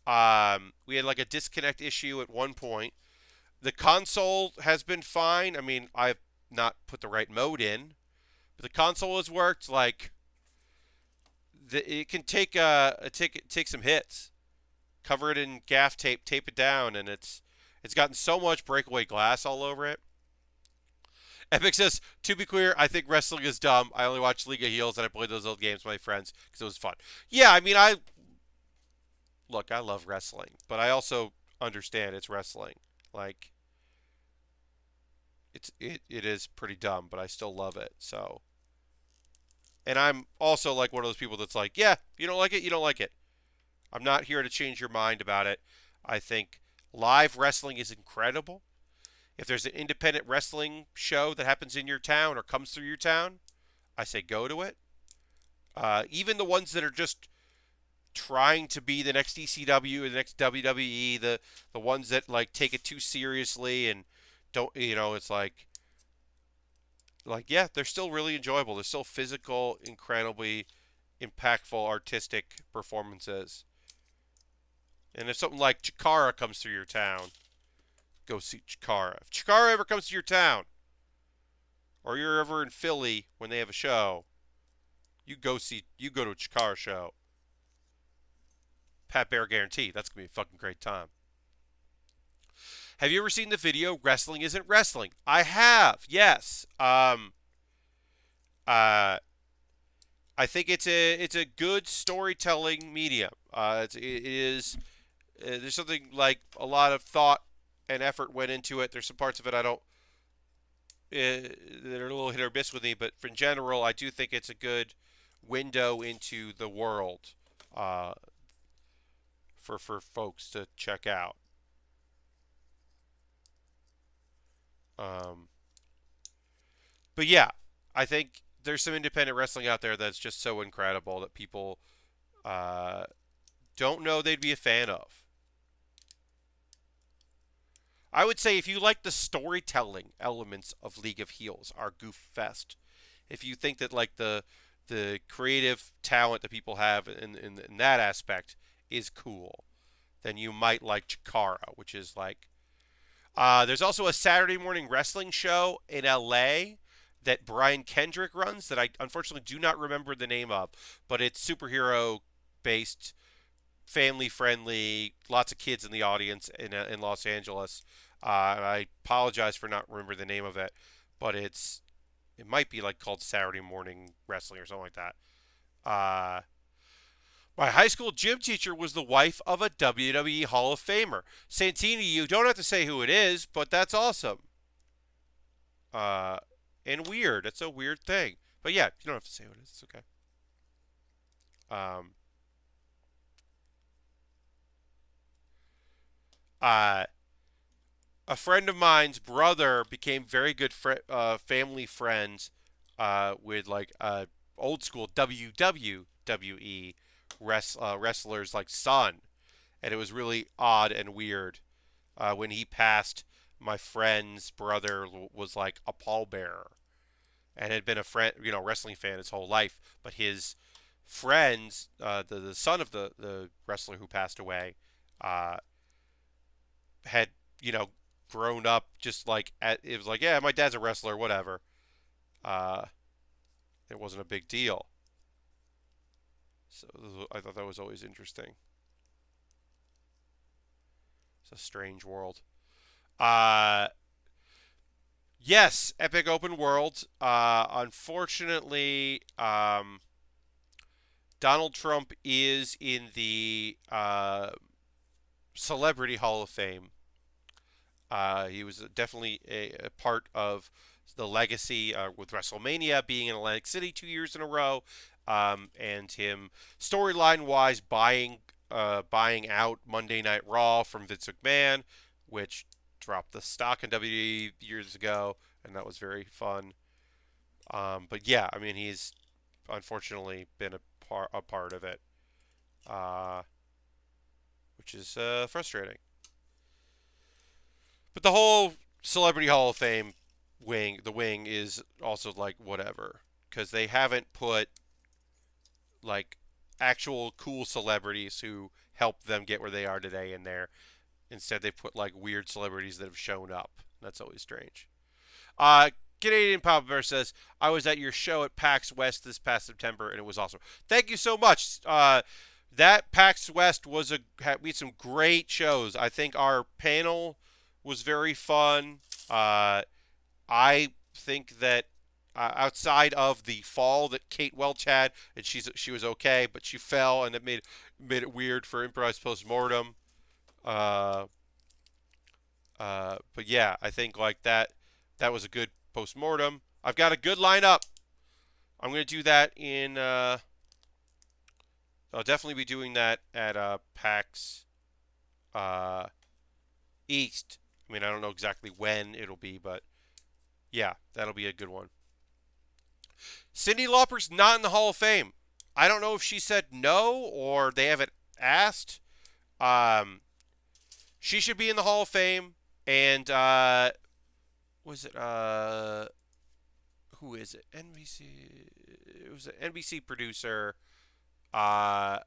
We had like a disconnect issue at one point. The console has been fine. I mean, I've not put the right mode in, but the console has worked. Like, it can take some hits, cover it in gaff tape, tape it down, and it's gotten so much breakaway glass all over it. Epic says, to be clear, I think wrestling is dumb. I only watch League of Heels and I played those old games with my friends because it was fun. Yeah, I mean, I love wrestling, but I also understand it's wrestling. Like, it is pretty dumb, but I still love it. So, and I'm also like one of those people that's like, yeah, you don't like it, you don't like it. I'm not here to change your mind about it. I think live wrestling is incredible. If there's an independent wrestling show that happens in your town or comes through your town, I say go to it. Even the ones that are just trying to be the next ECW or the next WWE, the ones that like take it too seriously and don't, it's like yeah, they're still really enjoyable. They're still physical, incredibly impactful, artistic performances. And if something like Chikara comes through your town, go see Chikara. If Chikara ever comes to your town, or you're ever in Philly when they have a show, you go to a Chikara show. Pat Baer guarantee. That's going to be a fucking great time. Have you ever seen the video Wrestling Isn't Wrestling? I have, yes. I think it's a good storytelling medium. It is there's something like a lot of thought and effort went into it. There's some parts of it I don't that are a little hit or miss with me, but in general, I do think it's a good window into the world uh, for folks to check out. Um, but yeah, I think there's some independent wrestling out there that's just so incredible that people uh, don't know they'd be a fan of. I would say if you like the storytelling elements of League of Heels, our Goof Fest, if you think that like the creative talent that people have in that aspect is cool, then you might like Chikara, which is like there's also a Saturday morning wrestling show in LA that Brian Kendrick runs that I unfortunately do not remember the name of, but it's superhero based, family friendly, lots of kids in the audience in Los Angeles. And I apologize for not remembering the name of it, but it might be like called Saturday Morning Wrestling or something like that. Uh, my high school gym teacher was the wife of a WWE Hall of Famer. Santini, you don't have to say who it is, but that's awesome. Uh, and weird. It's a weird thing. But yeah, you don't have to say who it is. It's okay. Um, uh, a friend of mine's brother became very good family friends with like old school WWE wrestlers like son, and it was really odd and weird. When he passed, my friend's brother was like a pallbearer and had been a friend, wrestling fan his whole life. But his friends, the son of the wrestler who passed away, uh, had you know grown up just like it was like, yeah, my dad's a wrestler, whatever. Uh, it wasn't a big deal. So I thought that was always interesting. It's a strange world. Uh, yes, epic open world. Unfortunately, Donald Trump is in the Celebrity Hall of Fame. He was definitely a part of the legacy with WrestleMania being in Atlantic City 2 years in a row, and him storyline wise buying out Monday Night Raw from Vince McMahon, which dropped the stock in WWE years ago, and that was very fun. But yeah, I mean he's unfortunately been a part of it, uh, which is frustrating. But the whole Celebrity Hall of Fame wing is also like whatever because they haven't put like actual cool celebrities who helped them get where they are today in there. Instead, they put like weird celebrities that have shown up. That's always strange. Uh, Canadian Papa Bear says, I was at your show at PAX West this past September and it was awesome. Thank you so much. That PAX West we had some great shows. I think our panel was very fun. I think that outside of the fall that Kate Welch had, and she was okay, but she fell, and it made it weird for improvised postmortem. Uh, but yeah, I think like that was a good postmortem. I've got a good lineup. I'm gonna do that in. I'll definitely be doing that at PAX uh, East. I mean, I don't know exactly when it'll be, but yeah, that'll be a good one. Cyndi Lauper's not in the Hall of Fame. I don't know if she said no or they haven't asked. Um, she should be in the Hall of Fame. And was it who is it? NBC. It was an NBC producer. Uh,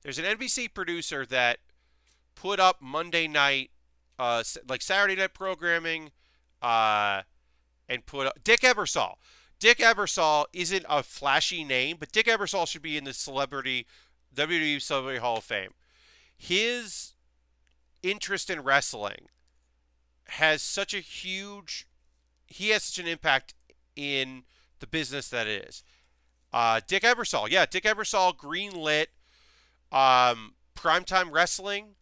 there's an NBC producer that put up Monday night, like Saturday night programming, uh, and put up Dick Ebersol. Dick Ebersol isn't a flashy name, but Dick Ebersol should be in the WWE Celebrity Hall of Fame. His interest in wrestling has such a huge he has such an impact in the business that it is. Dick Ebersol, yeah, Dick Ebersol greenlit primetime wrestling,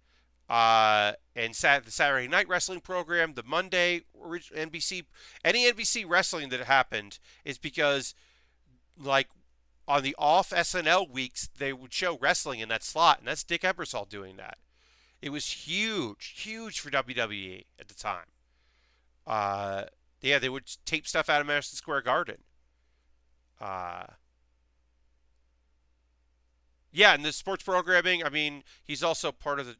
and the Saturday night wrestling program, the Monday NBC, any NBC wrestling that happened is because, like, on the off SNL weeks, they would show wrestling in that slot, and that's Dick Ebersol doing that. It was huge, huge for WWE at the time. Uh, yeah, they would tape stuff out of Madison Square Garden. Uh, yeah, and the sports programming, I mean, he's also part of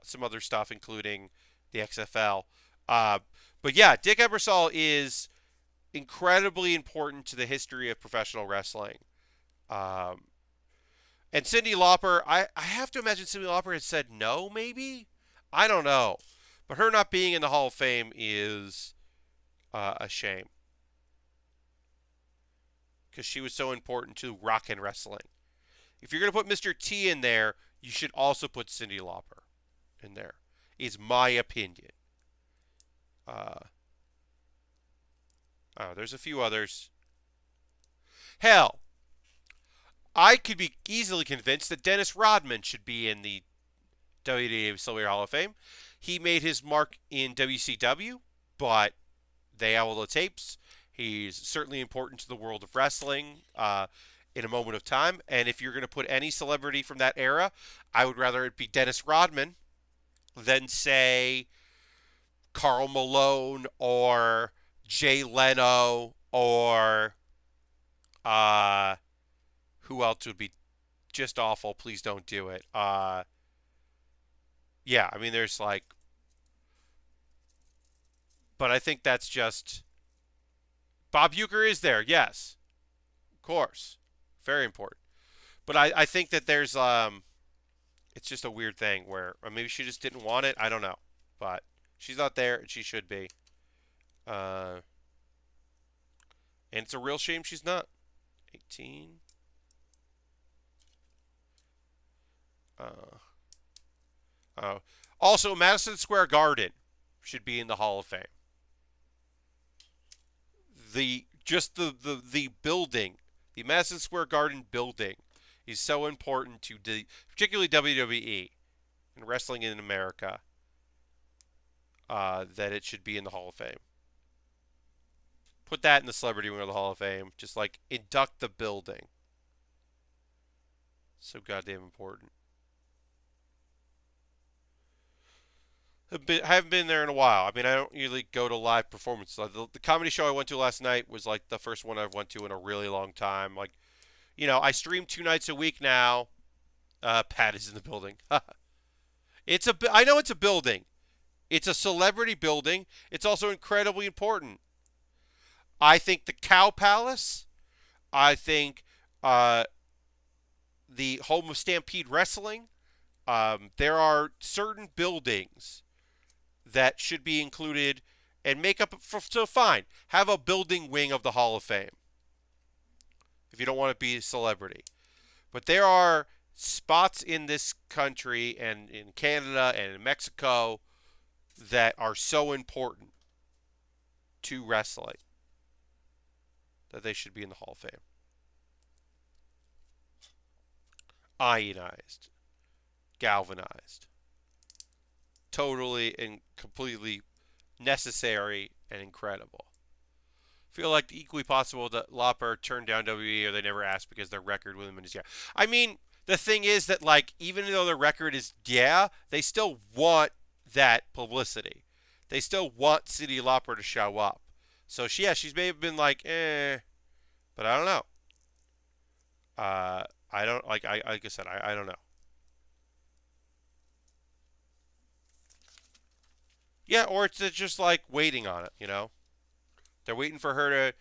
some other stuff, including the XFL. Uh, but yeah, Dick Ebersol is incredibly important to the history of professional wrestling. Um, and Cyndi Lauper, I have to imagine Cyndi Lauper had said no, maybe? I don't know. But her not being in the Hall of Fame is a shame. Because she was so important to rock and wrestling. If you're going to put Mr. T in there, you should also put Cyndi Lauper in there, is my opinion. Oh, there's a few others. Hell, I could be easily convinced that Dennis Rodman should be in the WWE Silver Hall of Fame. He made his mark in WCW, but they have all the tapes. He's certainly important to the world of wrestling in a moment of time. And if you're going to put any celebrity from that era, I would rather it be Dennis Rodman than, say, Karl Malone or Jay Leno or who else would be just awful? Please don't do it. Yeah, I mean, there's like, but I think that's just Bob Uecker is there. Yes, of course, very important. But I think that there's it's just a weird thing where, or maybe she just didn't want it. I don't know, but she's not there and she should be. And it's a real shame she's not. 18. Also, Madison Square Garden should be in the Hall of Fame. The building, the Madison Square Garden building, is so important to particularly WWE and wrestling in America that it should be in the Hall of Fame. Put that in the Celebrity Wing of the Hall of Fame. Just like induct the building. So goddamn important. I haven't been there in a while. I mean, I don't usually go to live performances. The comedy show I went to last night was like the first one I've went to in a really long time. Like, I stream 2 nights a week now. Pat is in the building. I know it's a building. It's a celebrity building. It's also incredibly important. I think the Cow Palace. I think the home of Stampede Wrestling. There are certain buildings that should be included and make up for, so fine. Have a building wing of the Hall of Fame if you don't want to be a celebrity. But there are spots in this country and in Canada and in Mexico that are so important to wrestling that they should be in the Hall of Fame. Ionized. Galvanized. Totally and completely necessary and incredible. Feel like equally possible that Lauper turned down WWE or they never asked because their record with him is I mean, the thing is that, like, even though their record is they still want that publicity. They still want Cyndi Lauper to show up. So she's maybe been like, but I don't know. I don't like I said, I don't know. Yeah, or it's just like waiting on it, They're waiting for her to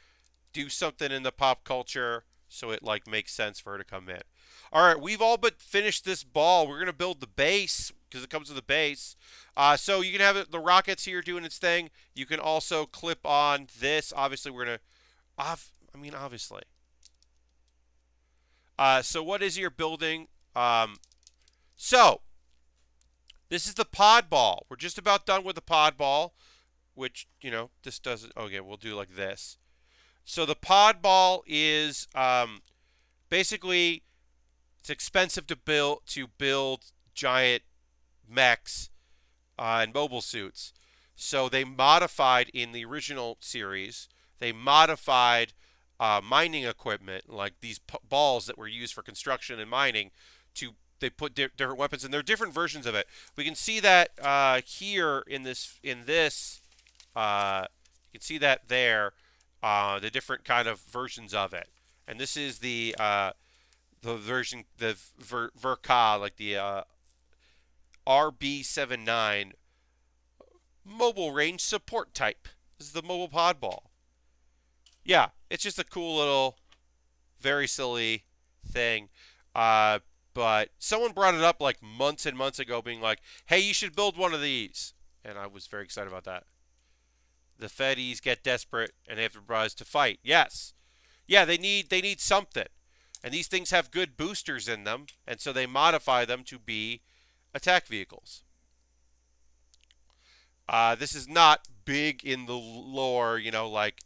do something in the pop culture so it like makes sense for her to come in. All right, we've all but finished this ball. We're going to build the base because it comes with a base. So you can have the Rockets here doing its thing. You can also clip on this. Obviously, we're going to obviously. So what is your building? So this is the pod ball. We're just about done with the pod ball, which, this doesn't. Okay, we'll do like this. So the pod ball is basically it's expensive to build giant mechs and mobile suits. So they modified in the original series. They modified mining equipment like these balls that were used for construction and mining. To they put different weapons, and there are different versions of it. We can see that here in this. You can see that there. The different kind of versions of it, and this is the version, the Verka, like the RB79 mobile range support type. This is the mobile pod ball. Yeah, it's just a cool little, very silly thing. But someone brought it up like months and months ago, being like, "Hey, you should build one of these," and I was very excited about that. The Feddies get desperate and they have to rise to fight. Yes, yeah, they need something, and these things have good boosters in them, and so they modify them to be attack vehicles. This is not big in the lore, like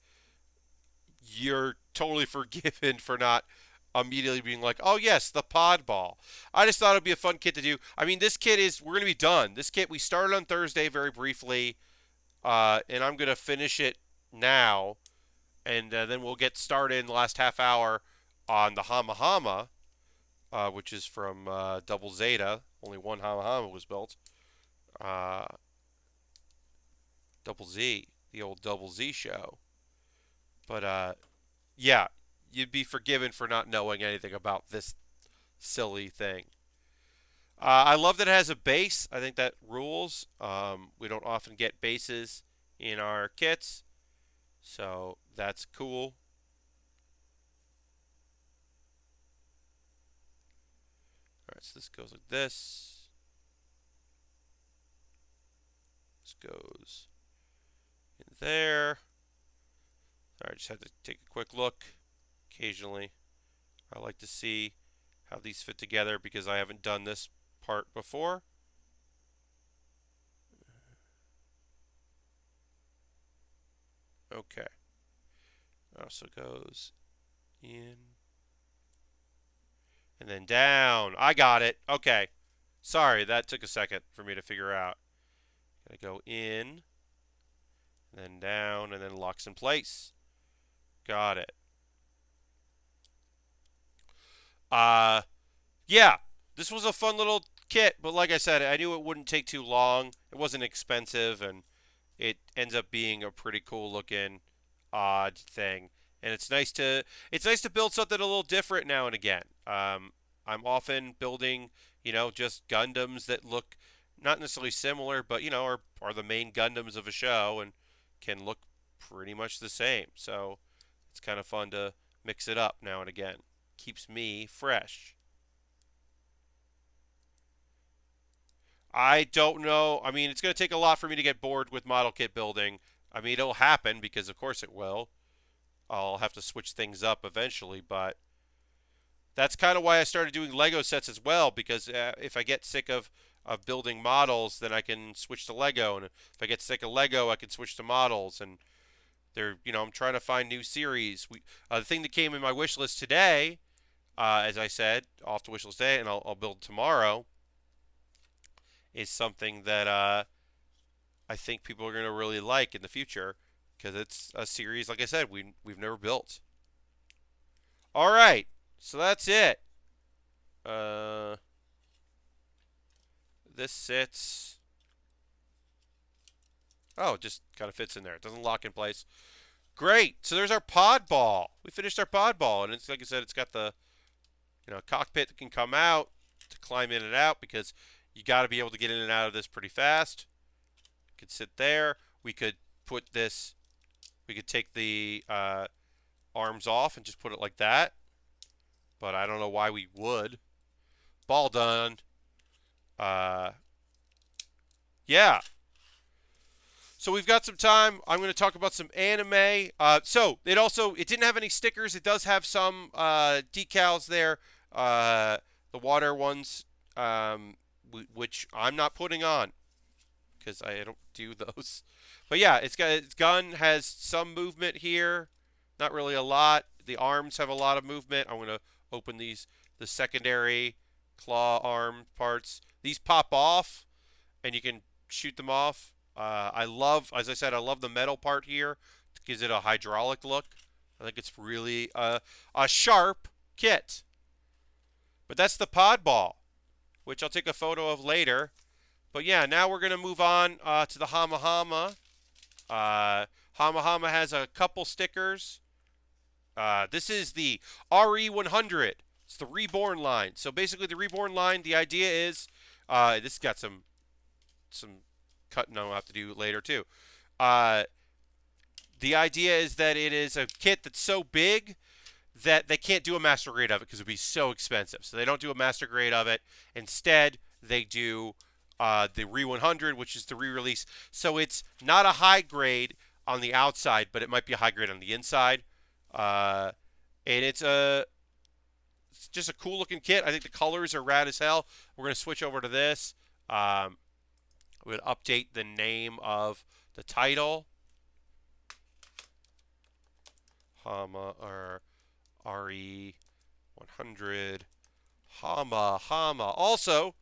you're totally forgiven for not immediately being like, oh yes, the pod ball. I just thought it'd be a fun kit to do. I mean, this kit we're going to be done. This kit, we started on Thursday very briefly, and I'm going to finish it now, and then we'll get started in the last half hour on the Hamma, which is from Double Zeta. Only one Hamma was built. Double Z, the old Double Z show. But yeah, you'd be forgiven for not knowing anything about this silly thing. I love that it has a base. I think that rules. We don't often get bases in our kits, so that's cool. Alright, so this goes like this. This goes in there. Sorry, I just had to take a quick look. Occasionally, I like to see how these fit together because I haven't done this part before. Okay. Also goes in and then down. I got it. Okay. Sorry, that took a second for me to figure out. Gotta go in, and then down, and then locks in place. Got it. Yeah, this was a fun little kit, but like I said, I knew it wouldn't take too long. It wasn't expensive, and it ends up being a pretty cool looking odd thing. And it's nice to build something a little different now and again. I'm often building, just Gundams that look not necessarily similar, but are the main Gundams of a show and can look pretty much the same. So it's kind of fun to mix it up now and again. Keeps me fresh. I don't know. I mean, it's going to take a lot for me to get bored with model kit building. I mean, it'll happen because, of course, it will. I'll have to switch things up eventually, but that's kind of why I started doing Lego sets as well, because if I get sick of building models, then I can switch to Lego, and if I get sick of Lego, I can switch to models, and I'm trying to find new series. The thing that came in my wish list today, as I said, off the wish list today, and I'll build tomorrow, is something that I think people are going to really like in the future, because it's a series, like I said, we've never built. All right, so that's it. This sits. Oh, it just kind of fits in there. It doesn't lock in place. Great. So there's our pod ball. We finished our pod ball, and it's like I said, it's got the cockpit that can come out to climb in and out, because you got to be able to get in and out of this pretty fast. It could sit there. We could put this. We could take the arms off and just put it like that, but I don't know why we would. Ball done. Yeah. So we've got some time. I'm going to talk about some anime. So it didn't have any stickers. It does have some decals there. The water ones, which I'm not putting on because I don't do those. But yeah, its gun has some movement here. Not really a lot. The arms have a lot of movement. I'm going to open the secondary claw arm parts. These pop off, and you can shoot them off. I love, as I said, I love the metal part here. It gives it a hydraulic look. I think it's really a sharp kit. But that's the pod ball, which I'll take a photo of later. But yeah, now we're going to move on to the Hamma Hamma. Hamma Hamma has a couple stickers. This is the RE100. It's the Reborn line. So basically, the Reborn line, the idea is, this got some cutting I'll have to do later too. The idea is that it is a kit that's so big that they can't do a master grade of it because it would be so expensive. So they don't do a master grade of it. Instead, they do the Re100, which is the re-release. So it's not a high grade on the outside, but it might be a high grade on the inside. And it's just a cool looking kit. I think the colors are rad as hell. We're going to switch over to this. We'll update the name of the title. Hamma or RE100. Hamma Hamma. Also,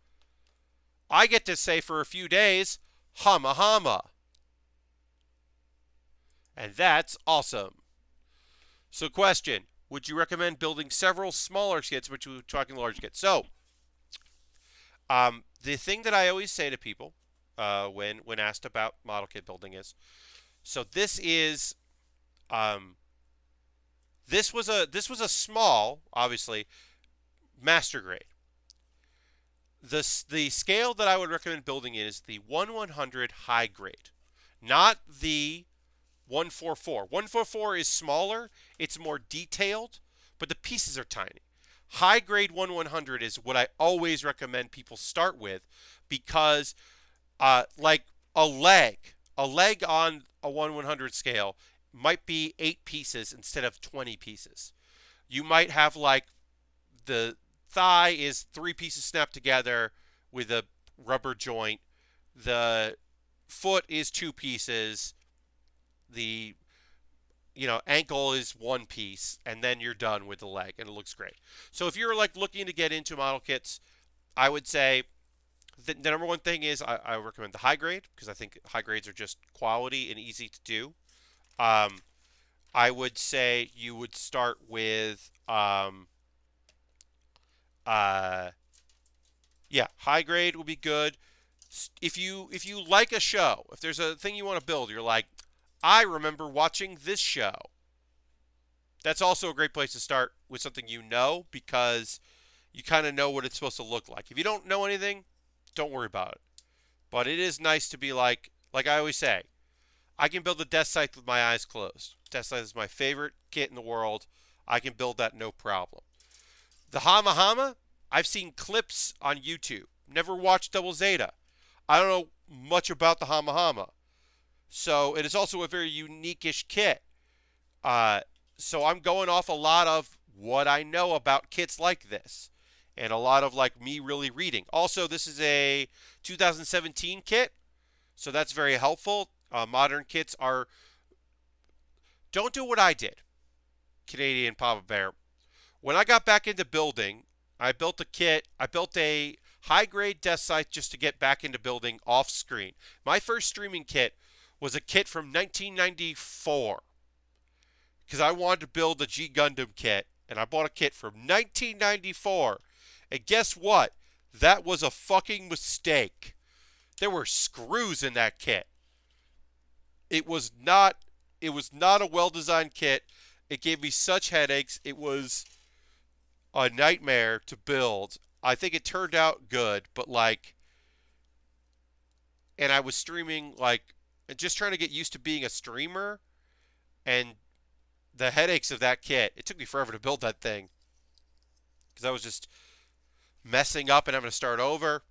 I get to say for a few days, Hamma Hamma. And that's awesome. So question, would you recommend building several smaller kits, which we're talking large kits? So, the thing that I always say to people when asked about model kit building is, so this is this was a small, obviously, master grade. The scale that I would recommend building in is the 1/100 high grade, not the 144. 144 is smaller, it's more detailed, but the pieces are tiny. High grade 1/100 is what I always recommend people start with because, like a leg on a 1/100 scale might be 8 pieces instead of 20 pieces. You might have like the thigh is 3 pieces snapped together with a rubber joint. The foot is 2 pieces. The ankle is 1 piece, and then you're done with the leg, and it looks great. So if you're like looking to get into model kits, I would say the number one thing is I recommend the high grade because I think high grades are just quality and easy to do. I would say you would start with yeah, high grade will be good. If you like a show, if there's a thing you want to build, you're like, I remember watching this show. That's also a great place to start with something you know because you kind of know what it's supposed to look like. If you don't know anything, don't worry about it. But it is nice to be like I always say, I can build a death scythe with my eyes closed. Death scythe is my favorite kit in the world. I can build that no problem. The Hamma Hamma, I've seen clips on YouTube. Never watched Double Zeta. I don't know much about the Hamma Hamma. So it is also a very unique-ish kit. So I'm going off a lot of what I know about kits like this. And a lot of like me really reading. Also, this is a 2017 kit. So that's very helpful. Modern kits are... Don't do what I did, Canadian Papa Bear. When I got back into building, I built a kit. I built a high-grade death scythe just to get back into building off-screen. My first streaming kit was a kit from 1994 because I wanted to build a G Gundam kit, and I bought a kit from 1994. And guess what? That was a fucking mistake. There were screws in that kit. It was not a well-designed kit. It gave me such headaches. It was a nightmare to build. I think it turned out good, but and I was streaming and just trying to get used to being a streamer, and the headaches of that kit. It took me forever to build that thing because I was just messing up and having to start over.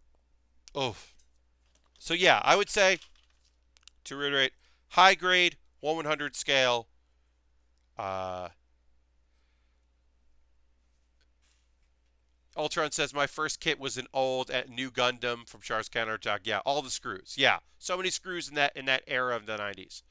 Oh, so yeah, I would say, to reiterate, high grade 1/100 scale. Ultron says my first kit was an old new Gundam from Char's Counterattack. Yeah, all the screws. Yeah, so many screws in that era of the 90s.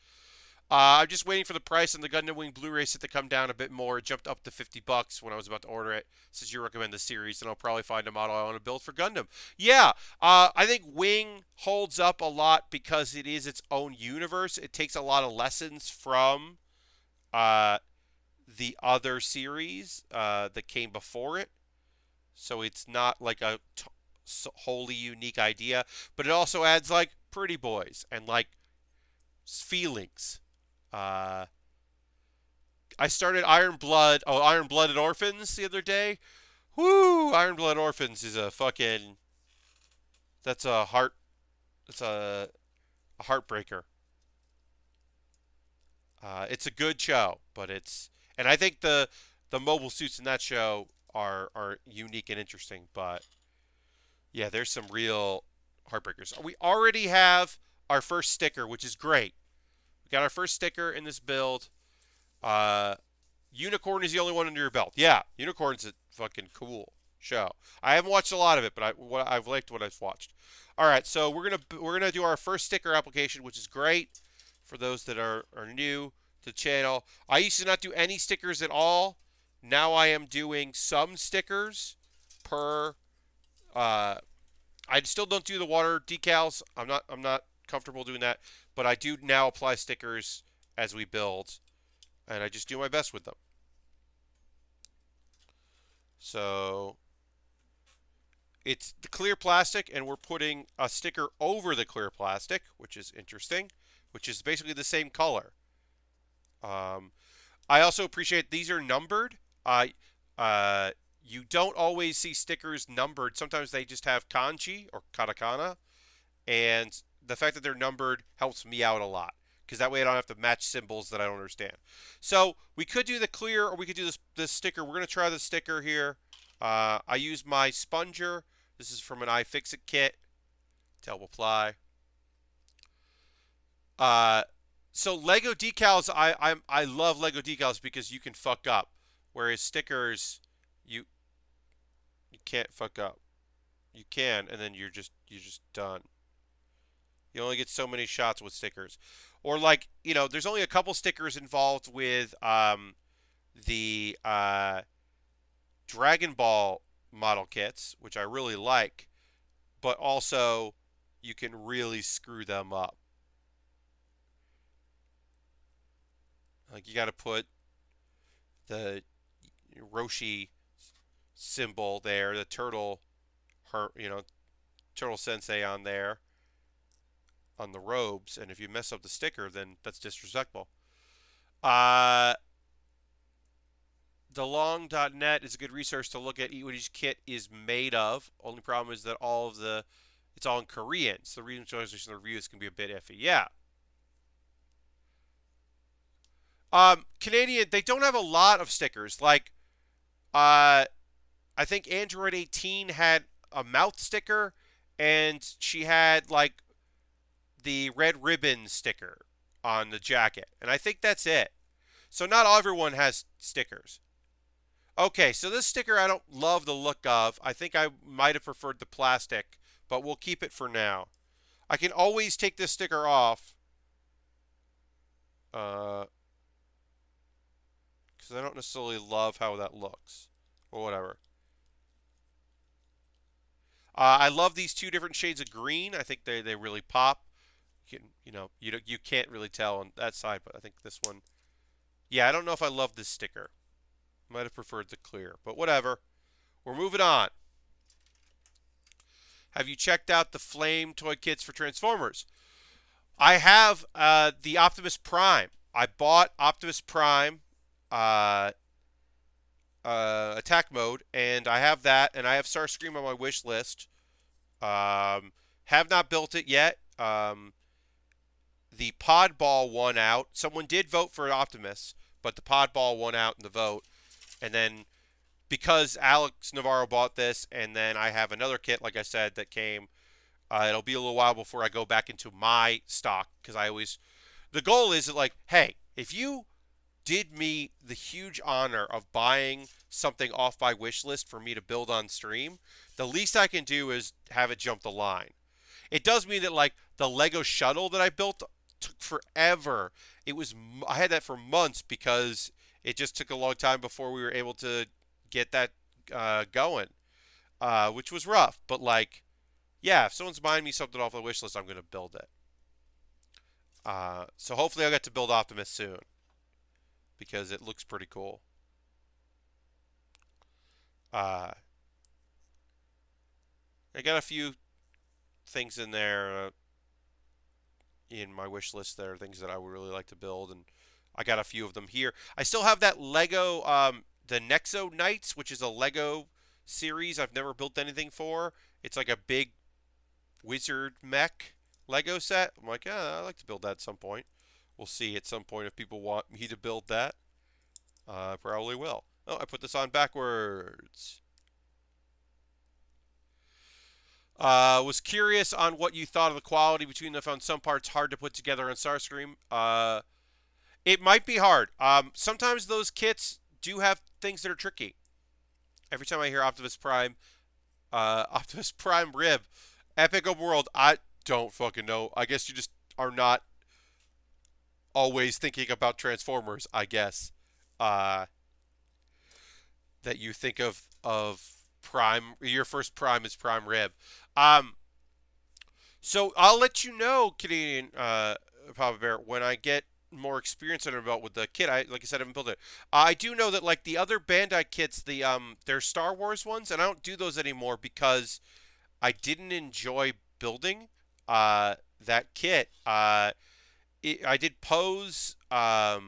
I'm just waiting for the price on the Gundam Wing Blu-ray set to come down a bit more. It jumped up to $50 when I was about to order it. Since you recommend the series, and I'll probably find a model I want to build for Gundam. Yeah, I think Wing holds up a lot because it is its own universe. It takes a lot of lessons from uh, the other series that came before it. So it's not like a wholly unique idea, but it also adds like pretty boys and like feelings. Uh, I started Iron Blooded Orphans the other day. Woo! Iron Blood Orphans is a fucking that's a heart it's a heartbreaker. It's a good show, but it's and I think the mobile suits in that show are unique and interesting. But yeah, there's some real heartbreakers. We already have our first sticker, which is great. We got our first sticker in this build. Uh, Unicorn is the only one under your belt. Yeah, Unicorn's a fucking cool show. I haven't watched a lot of it, but I've liked what I've watched. All right, so we're gonna do our first sticker application, which is great for those that are new to the channel. I used to not do any stickers at all. Now I am doing some stickers per. I still don't do the water decals. I'm not comfortable doing that, but I do now apply stickers as we build, and I just do my best with them. So it's the clear plastic, and we're putting a sticker over the clear plastic, which is interesting, which is basically the same color. Um, I also appreciate these are numbered. Uh, you don't always see stickers numbered. Sometimes they just have kanji or katakana, and the fact that they're numbered helps me out a lot because that way I don't have to match symbols that I don't understand. So we could do the clear, or we could do this sticker. We're gonna try the sticker here. I use my sponger. This is from an iFixit kit to help apply. So Lego decals, I love Lego decals because you can fuck up, whereas stickers, you you can't fuck up. You can, and then you're just done. You only get so many shots with stickers, or like there's only a couple stickers involved with the Dragon Ball model kits, which I really like, but also you can really screw them up. Like you got to put the Roshi symbol there, the turtle, turtle sensei on there on the robes, and if you mess up the sticker, then that's disrespectful. Uh, TheLong.net is a good resource to look at what each kit is made of. Only problem is that it's all in Korean, so the regional translation of the reviews can be a bit iffy. Yeah. Canadian, they don't have a lot of stickers. Like, I think Android 18 had a mouth sticker, and she had like the red ribbon sticker on the jacket, and I think that's it. So not everyone has stickers. Okay, so this sticker I don't love the look of. I think I might have preferred the plastic, but we'll keep it for now. I can always take this sticker off. Because I don't necessarily love how that looks. Or whatever. I love these two different shades of green. I think they really pop. You can't really tell on that side, but I think this one. Yeah, I don't know if I love this sticker. Might have preferred the clear, but whatever. We're moving on. Have you checked out the Flame toy kits for Transformers? I have the Optimus Prime. I bought Optimus Prime attack mode, and I have that, and I have Starscream on my wish list. Have not built it yet. The Podball won out. Someone did vote for Optimus, but the Podball won out in the vote. And then because Alex Navarro bought this, and then I have another kit, like I said, that came, it'll be a little while before I go back into my stock, because the goal is that, like, hey, if you did me the huge honor of buying something off my wish list for me to build on stream, the least I can do is have it jump the line. It does mean that, like, the Lego shuttle that I built took forever. I had that for months because it just took a long time before we were able to get that going, which was rough. But like, yeah, if someone's buying me something off the wish list, I'm gonna build it. So hopefully I'll get to build Optimus soon because it looks pretty cool. Uh, I got a few things in there in my wish list. There are things that I would really like to build, and I got a few of them here. I still have that Lego, the Nexo Knights, which is a Lego series I've never built anything for. It's like a big wizard mech Lego set. I'm like, yeah, I'd like to build that at some point. We'll see at some point if people want me to build that. I probably will. Oh, I put this on backwards. Was curious on what you thought of the quality between them. Found some parts hard to put together on Starscream. It might be hard. Sometimes those kits do have things that are tricky. Every time I hear Optimus Prime, Optimus Prime rib, epic open world, I don't fucking know. I guess you just are not always thinking about Transformers. I guess that you think of Prime. Your first Prime is Prime rib. Um, so I'll let you know, Canadian Papa Bear, when I get more experience under belt with the kit. Like I said, I haven't built it. I do know that like the other Bandai kits, they're Star Wars ones, and I don't do those anymore because I didn't enjoy building that kit. I did Pose uh,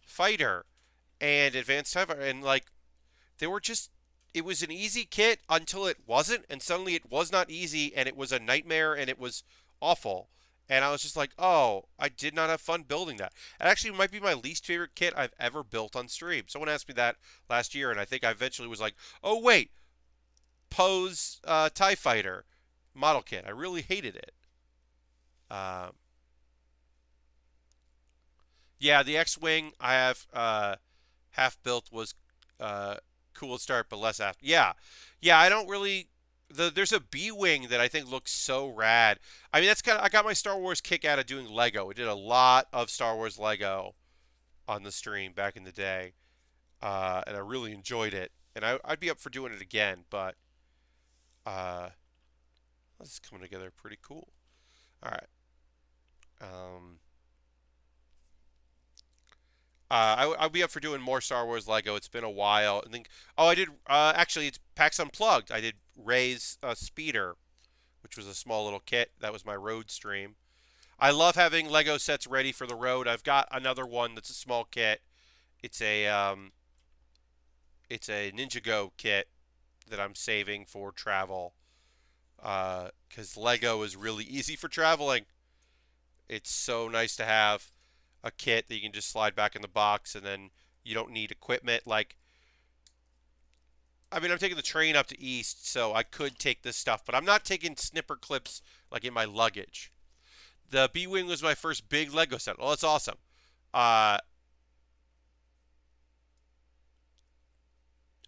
Fighter and Advanced TIE Fighter, and like they were just it was an easy kit until it wasn't, and suddenly it was not easy, and it was a nightmare, and it was awful. And I was just like, oh, I did not have fun building that. It actually might be my least favorite kit I've ever built on stream. Someone asked me that last year, and I think I eventually was like, oh, wait, Pose TIE Fighter model kit. I really hated it. Uh, yeah, the X-Wing I have half built was uh, cool start, but less after. Yeah, yeah. I don't really. There's a B-wing that I think looks so rad. I mean, that's kind of. I got my Star Wars kick out of doing Lego. We did a lot of Star Wars Lego on the stream back in the day, and I really enjoyed it. And I'd be up for doing it again, but uh, this is coming together pretty cool. All right. Um, I'll be up for doing more Star Wars Lego. It's been a while. I think. Oh, I did. Actually, it's PAX Unplugged. I did Ray's Speeder, which was a small little kit. That was my road stream. I love having Lego sets ready for the road. I've got another one that's a small kit. It's a it's a Ninjago kit that I'm saving for travel. Because Lego is really easy for traveling. It's so nice to have a kit that you can just slide back in the box, and then you don't need equipment. Like, I mean, I'm taking the train up to East, so I could take this stuff, but I'm not taking snipper clips like in my luggage. The B-Wing was my first big Lego set. Well, that's awesome. Uh,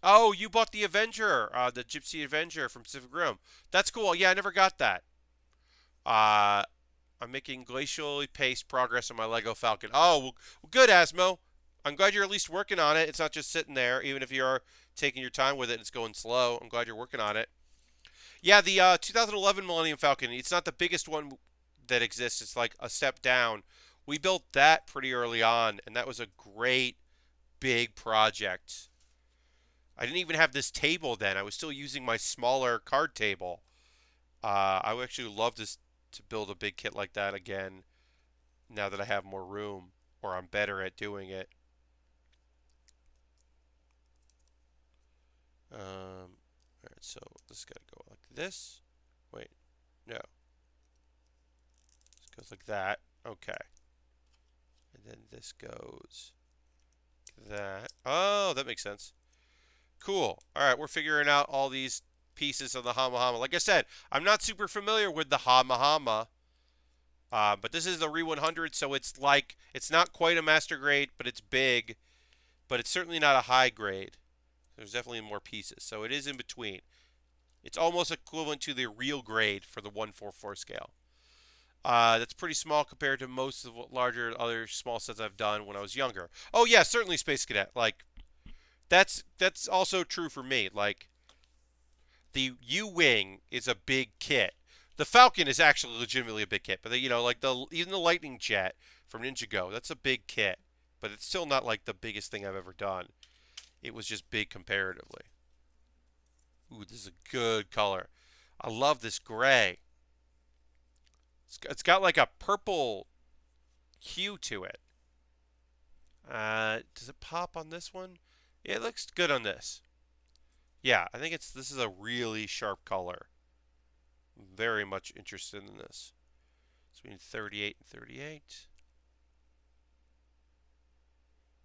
oh, you bought the Avenger, the Gypsy Avenger from Pacific Rim. That's cool. Yeah, I never got that. Uh, I'm making glacially paced progress on my Lego Falcon. Oh, well, good, Asmo. I'm glad you're at least working on it. It's not just sitting there, even if you're taking your time with it and it's going slow. I'm glad you're working on it. Yeah, the 2011 Millennium Falcon, it's not the biggest one that exists. It's like a step down. We built that pretty early on, and that was a great big project. I didn't even have this table then. I was still using my smaller card table. I would actually love to build a big kit like that again now that I have more room or I'm better at doing it. All right, so this is gonna go like this. Wait, no, this goes like that. Okay, and then this goes that. Oh, that makes sense. Cool. All right, we're figuring out all these pieces of the Hamma Hamma. Like I said, I'm not super familiar with the Hamma Hamma, but this is the Re 100, so it's like it's not quite a master grade, but it's big, but it's certainly not a high grade. There's definitely more pieces, so it is in between. It's almost equivalent to the real grade for the 144 scale. That's pretty small compared to most of what larger other small sets I've done when I was younger. Oh yeah, certainly Space Cadet. Like that's also true for me. Like the U-wing is a big kit. The Falcon is actually legitimately a big kit, but like the even the Lightning Jet from Ninja Go, that's a big kit, but it's still not like the biggest thing I've ever done. It was just big comparatively. Ooh, this is a good color. I love this gray. It's got like a purple hue to it. Does it pop on this one? Yeah, it looks good on this. Yeah, I think this is a really sharp color. I'm very much interested in this. Between 38 and 38.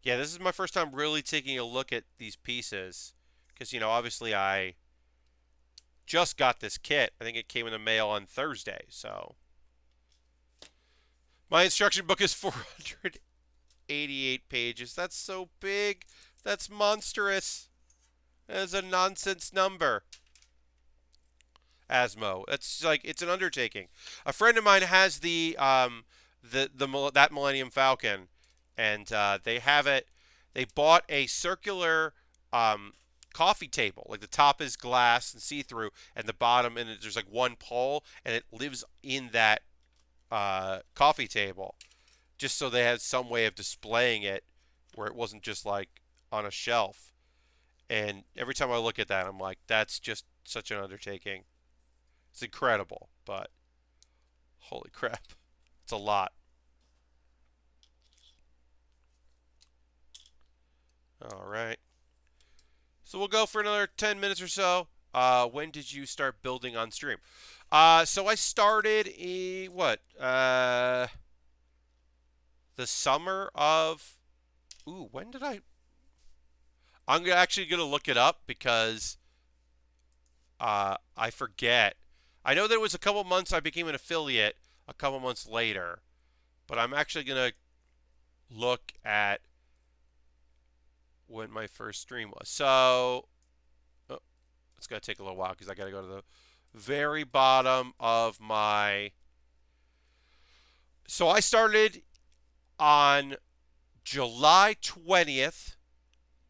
Yeah, this is my first time really taking a look at these pieces. Because, obviously I just got this kit. I think it came in the mail on Thursday, so. My instruction book is 488 pages. That's so big. That's monstrous. That is a nonsense number. Asmo. It's like it's an undertaking. A friend of mine has that Millennium Falcon, and they have it. They bought a circular coffee table. Like the top is glass and see through, and the bottom and there's like one pole, and it lives in that coffee table, just so they had some way of displaying it, where it wasn't just like on a shelf. And every time I look at that, I'm like, that's just such an undertaking. It's incredible, but holy crap. It's a lot. All right. So we'll go for another 10 minutes or so. When did you start building on stream? So I started the summer of. Ooh, when did I? I'm actually gonna look it up because I forget. I know there was a couple months I became an affiliate a couple months later, but I'm actually gonna look at when my first stream was. So oh, it's gonna take a little while because I gotta go to the very bottom of my. So I started on July 20th,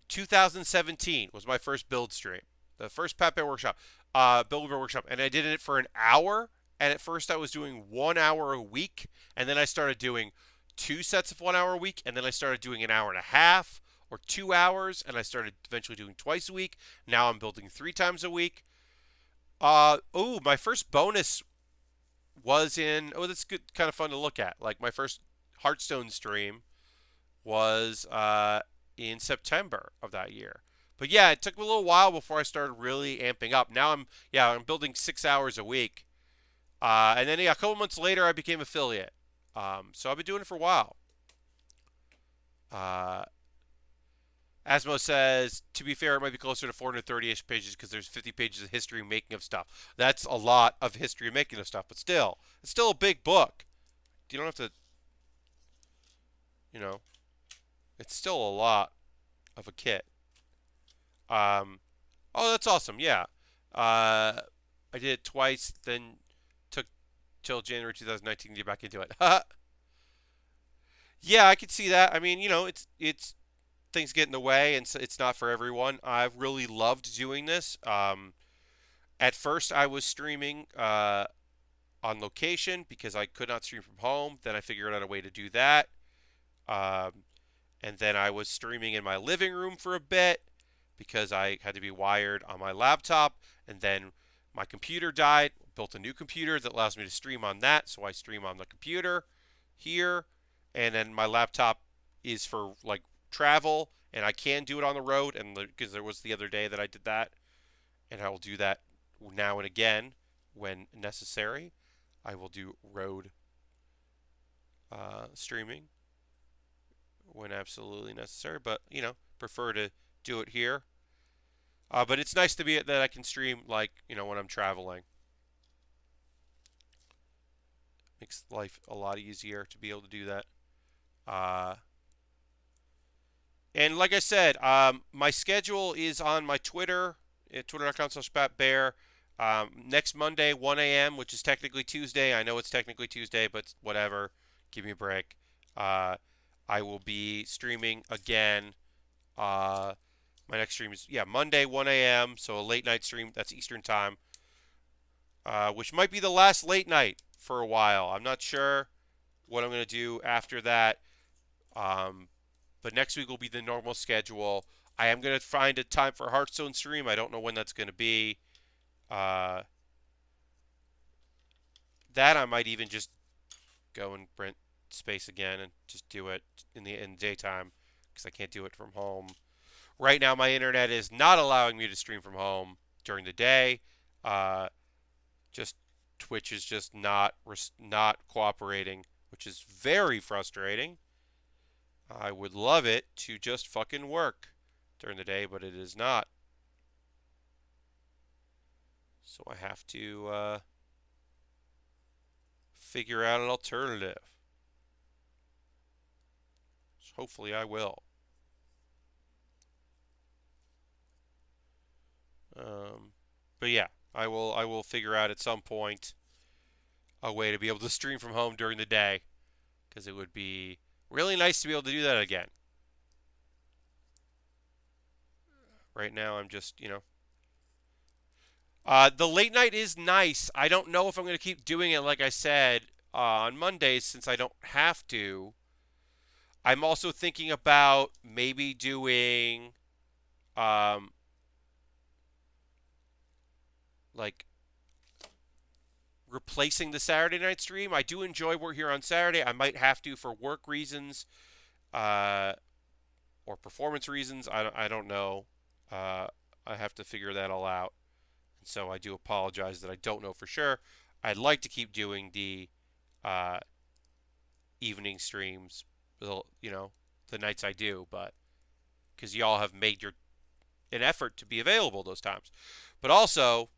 2017 was my first build stream. The first Pat Bear Workshop, Build Bear Workshop, and I did it for an hour. And at first I was doing 1 hour a week, and then I started doing 2 sets of 1 hour a week, and then I started doing an hour and a half or 2 hours, and I started eventually doing twice a week. Now I'm building 3 times a week. My first bonus was in. Oh, that's good, kind of fun to look at. Like my first Hearthstone stream was in September of that year. But yeah, it took me a little while before I started really amping up. Now I'm building 6 hours a week, and then a couple months later I became affiliate. So I've been doing it for a while. Uh, Asmo says, to be fair, it might be closer to 430-ish pages because there's 50 pages of history and making of stuff. That's a lot of history and making of stuff, but still, it's still a big book. You don't have to, you know, it's still a lot of a kit. Oh, that's awesome. Yeah. I did it twice, then took till January 2019 to get back into it. Yeah, I could see that. I mean, it's things get in the way, and so it's not for everyone. I've really loved doing this. At first, I was streaming on location because I could not stream from home. Then I figured out a way to do that. Um, and then I was streaming in my living room for a bit because I had to be wired on my laptop. And then my computer died. Built a new computer that allows me to stream on that. So I stream on the computer here. And then my laptop is for like travel. And I can do it on the road. And because there was the other day that I did that. And I will do that now and again when necessary. I will do road streaming when absolutely necessary. But, prefer to do it here. But it's nice to be that I can stream like, when I'm traveling. Makes life a lot easier to be able to do that. And like I said, my schedule is on my Twitter, twitter.com/BatBear. Next Monday, 1 a.m., which is technically Tuesday. I know it's technically Tuesday, but whatever. Give me a break. Uh, I will be streaming again. Uh, my next stream is, yeah, Monday, 1 a.m., so a late night stream. That's Eastern time, which might be the last late night for a while. I'm not sure what I'm going to do after that. Um, but next week will be the normal schedule. I am going to find a time for Hearthstone stream. I don't know when that's going to be. Uh, that I might even just go and rent space again and just do it in the daytime because I can't do it from home. Right now, my internet is not allowing me to stream from home during the day. Uh, just Twitch is just not cooperating, which is very frustrating. I would love it to just fucking work during the day, but it is not. So I have to figure out an alternative. So hopefully I will. But yeah, I will figure out at some point a way to be able to stream from home during the day because it would be really nice to be able to do that again. Right now I'm just, the late night is nice. I don't know if I'm going to keep doing it like I said on Mondays since I don't have to. I'm also thinking about maybe doing um like replacing the Saturday night stream. I do enjoy work here on Saturday. I might have to for work reasons, uh, or performance reasons. I don't know. Uh, I have to figure that all out. And so I do apologize that I don't know for sure. I'd like to keep doing the uh, evening streams, the nights I do, but because y'all have made an effort to be available those times. But also,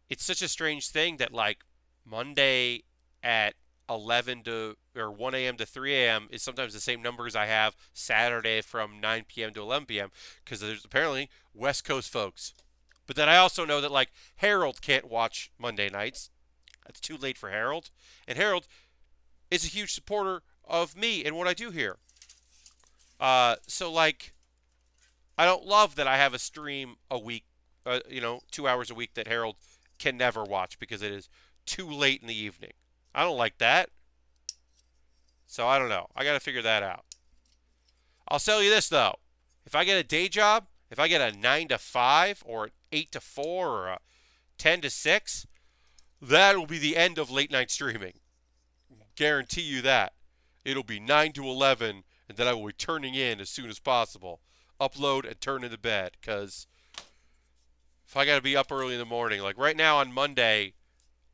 it's such a strange thing that like Monday at 11 to or 1 a.m. to 3 a.m. is sometimes the same numbers I have Saturday from 9 p.m. to 11 p.m. because there's apparently West Coast folks. But then I also know that like Harold can't watch Monday nights. It's too late for Harold. And Harold is a huge supporter of me and what I do here. So like I don't love that I have a stream a week, 2 hours a week that Harold can never watch because it is too late in the evening. I don't like that. So I don't know. I got to figure that out. I'll tell you this though. If I get a day job, if I get a 9 to 5 or an 8 to 4 or a 10 to 6, that will be the end of late night streaming. Guarantee you that. It'll be 9 to 11 and then I will be turning in as soon as possible. Upload and turn into bed because if I got to be up early in the morning, like right now on Monday,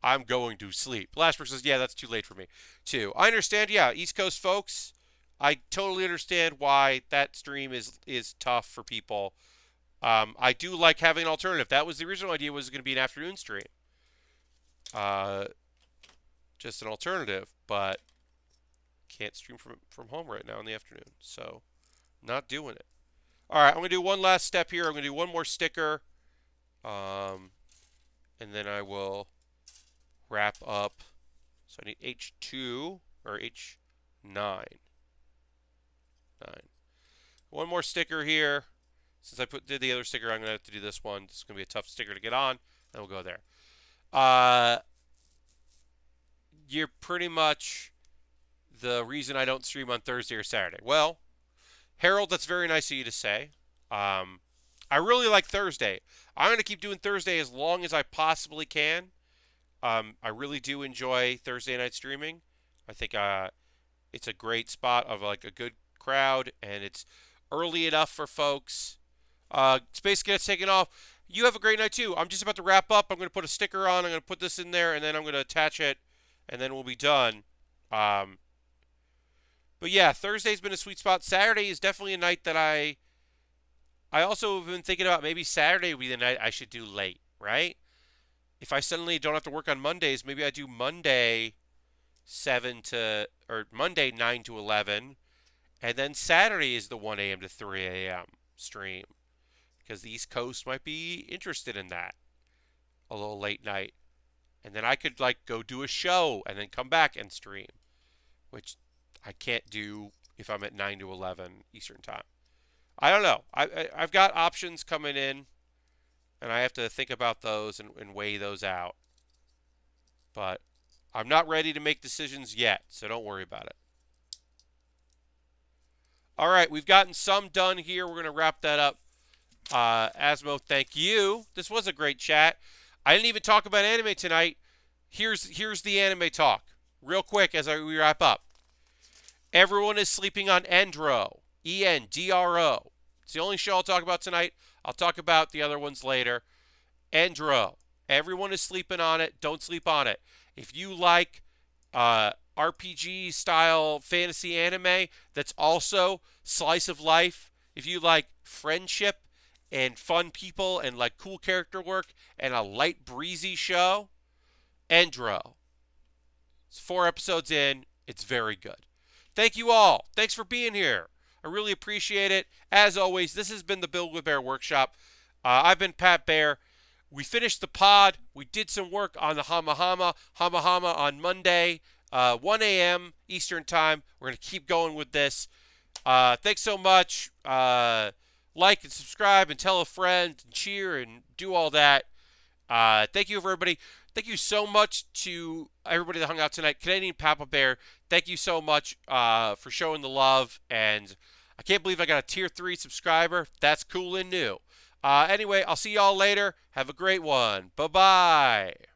I'm going to sleep. Lashberg says, yeah, that's too late for me, too. I understand, yeah, East Coast folks, I totally understand why that stream is tough for people. I do like having an alternative. That was the original idea, was going to be an afternoon stream. Just an alternative, but can't stream from home right now in the afternoon, so not doing it. All right, I'm going to do one last step here. I'm going to do one more sticker, and then I will wrap up. So I need H2 or H9. One more sticker here. Since I did the other sticker, I'm going to have to do this one. It's going to be a tough sticker to get on, and we'll go there. You're pretty much the reason I don't stream on Thursday or Saturday. Well, Harold, that's very nice of you to say. I really like Thursday. I'm going to keep doing Thursday as long as I possibly can. I really do enjoy Thursday night streaming. I think it's a great spot of like a good crowd, and it's early enough for folks. Space gets taken off. You have a great night too. I'm just about to wrap up. I'm going to put a sticker on. I'm going to put this in there, and then I'm going to attach it, and then we'll be done. But yeah, Thursday's been a sweet spot. Saturday is definitely a night that I also have been thinking about maybe Saturday would be the night I should do late, right? If I suddenly don't have to work on Mondays, maybe I do Monday 9 to 11, and then Saturday is the 1 a.m. to 3 a.m. stream because the East Coast might be interested in that. a little late night, and then I could like go do a show and then come back and stream, which I can't do if I'm at 9 to 11 Eastern time. I don't know. I've got options coming in, and I have to think about those and weigh those out. But I'm not ready to make decisions yet, so don't worry about it. All right, we've gotten some done here. We're going to wrap that up. Asmo, thank you. This was a great chat. I didn't even talk about anime tonight. Here's the anime talk, real quick as we wrap up. Everyone is sleeping on Endro. Endro. It's the only show I'll talk about tonight. I'll talk about the other ones later. Endro. Everyone is sleeping on it. Don't sleep on it. If you like RPG style fantasy anime that's also slice of life, if you like friendship and fun people and like cool character work and a light breezy show, Endro. It's 4 episodes in. It's very good. Thank you all. Thanks for being here. I really appreciate it. As always, this has been the Build with Baer Workshop. I've been Pat Baer. We finished the pod. We did some work on the Hamma on Monday, 1 a.m. Eastern Time. We're going to keep going with this. Thanks so much. Like and subscribe and tell a friend and cheer and do all that. Thank you, everybody. Thank you so much to everybody that hung out tonight. Canadian Papa Bear, thank you so much for showing the love. And I can't believe I got a tier 3 subscriber. That's cool and new. Anyway, I'll see y'all later. Have a great one. Bye-bye.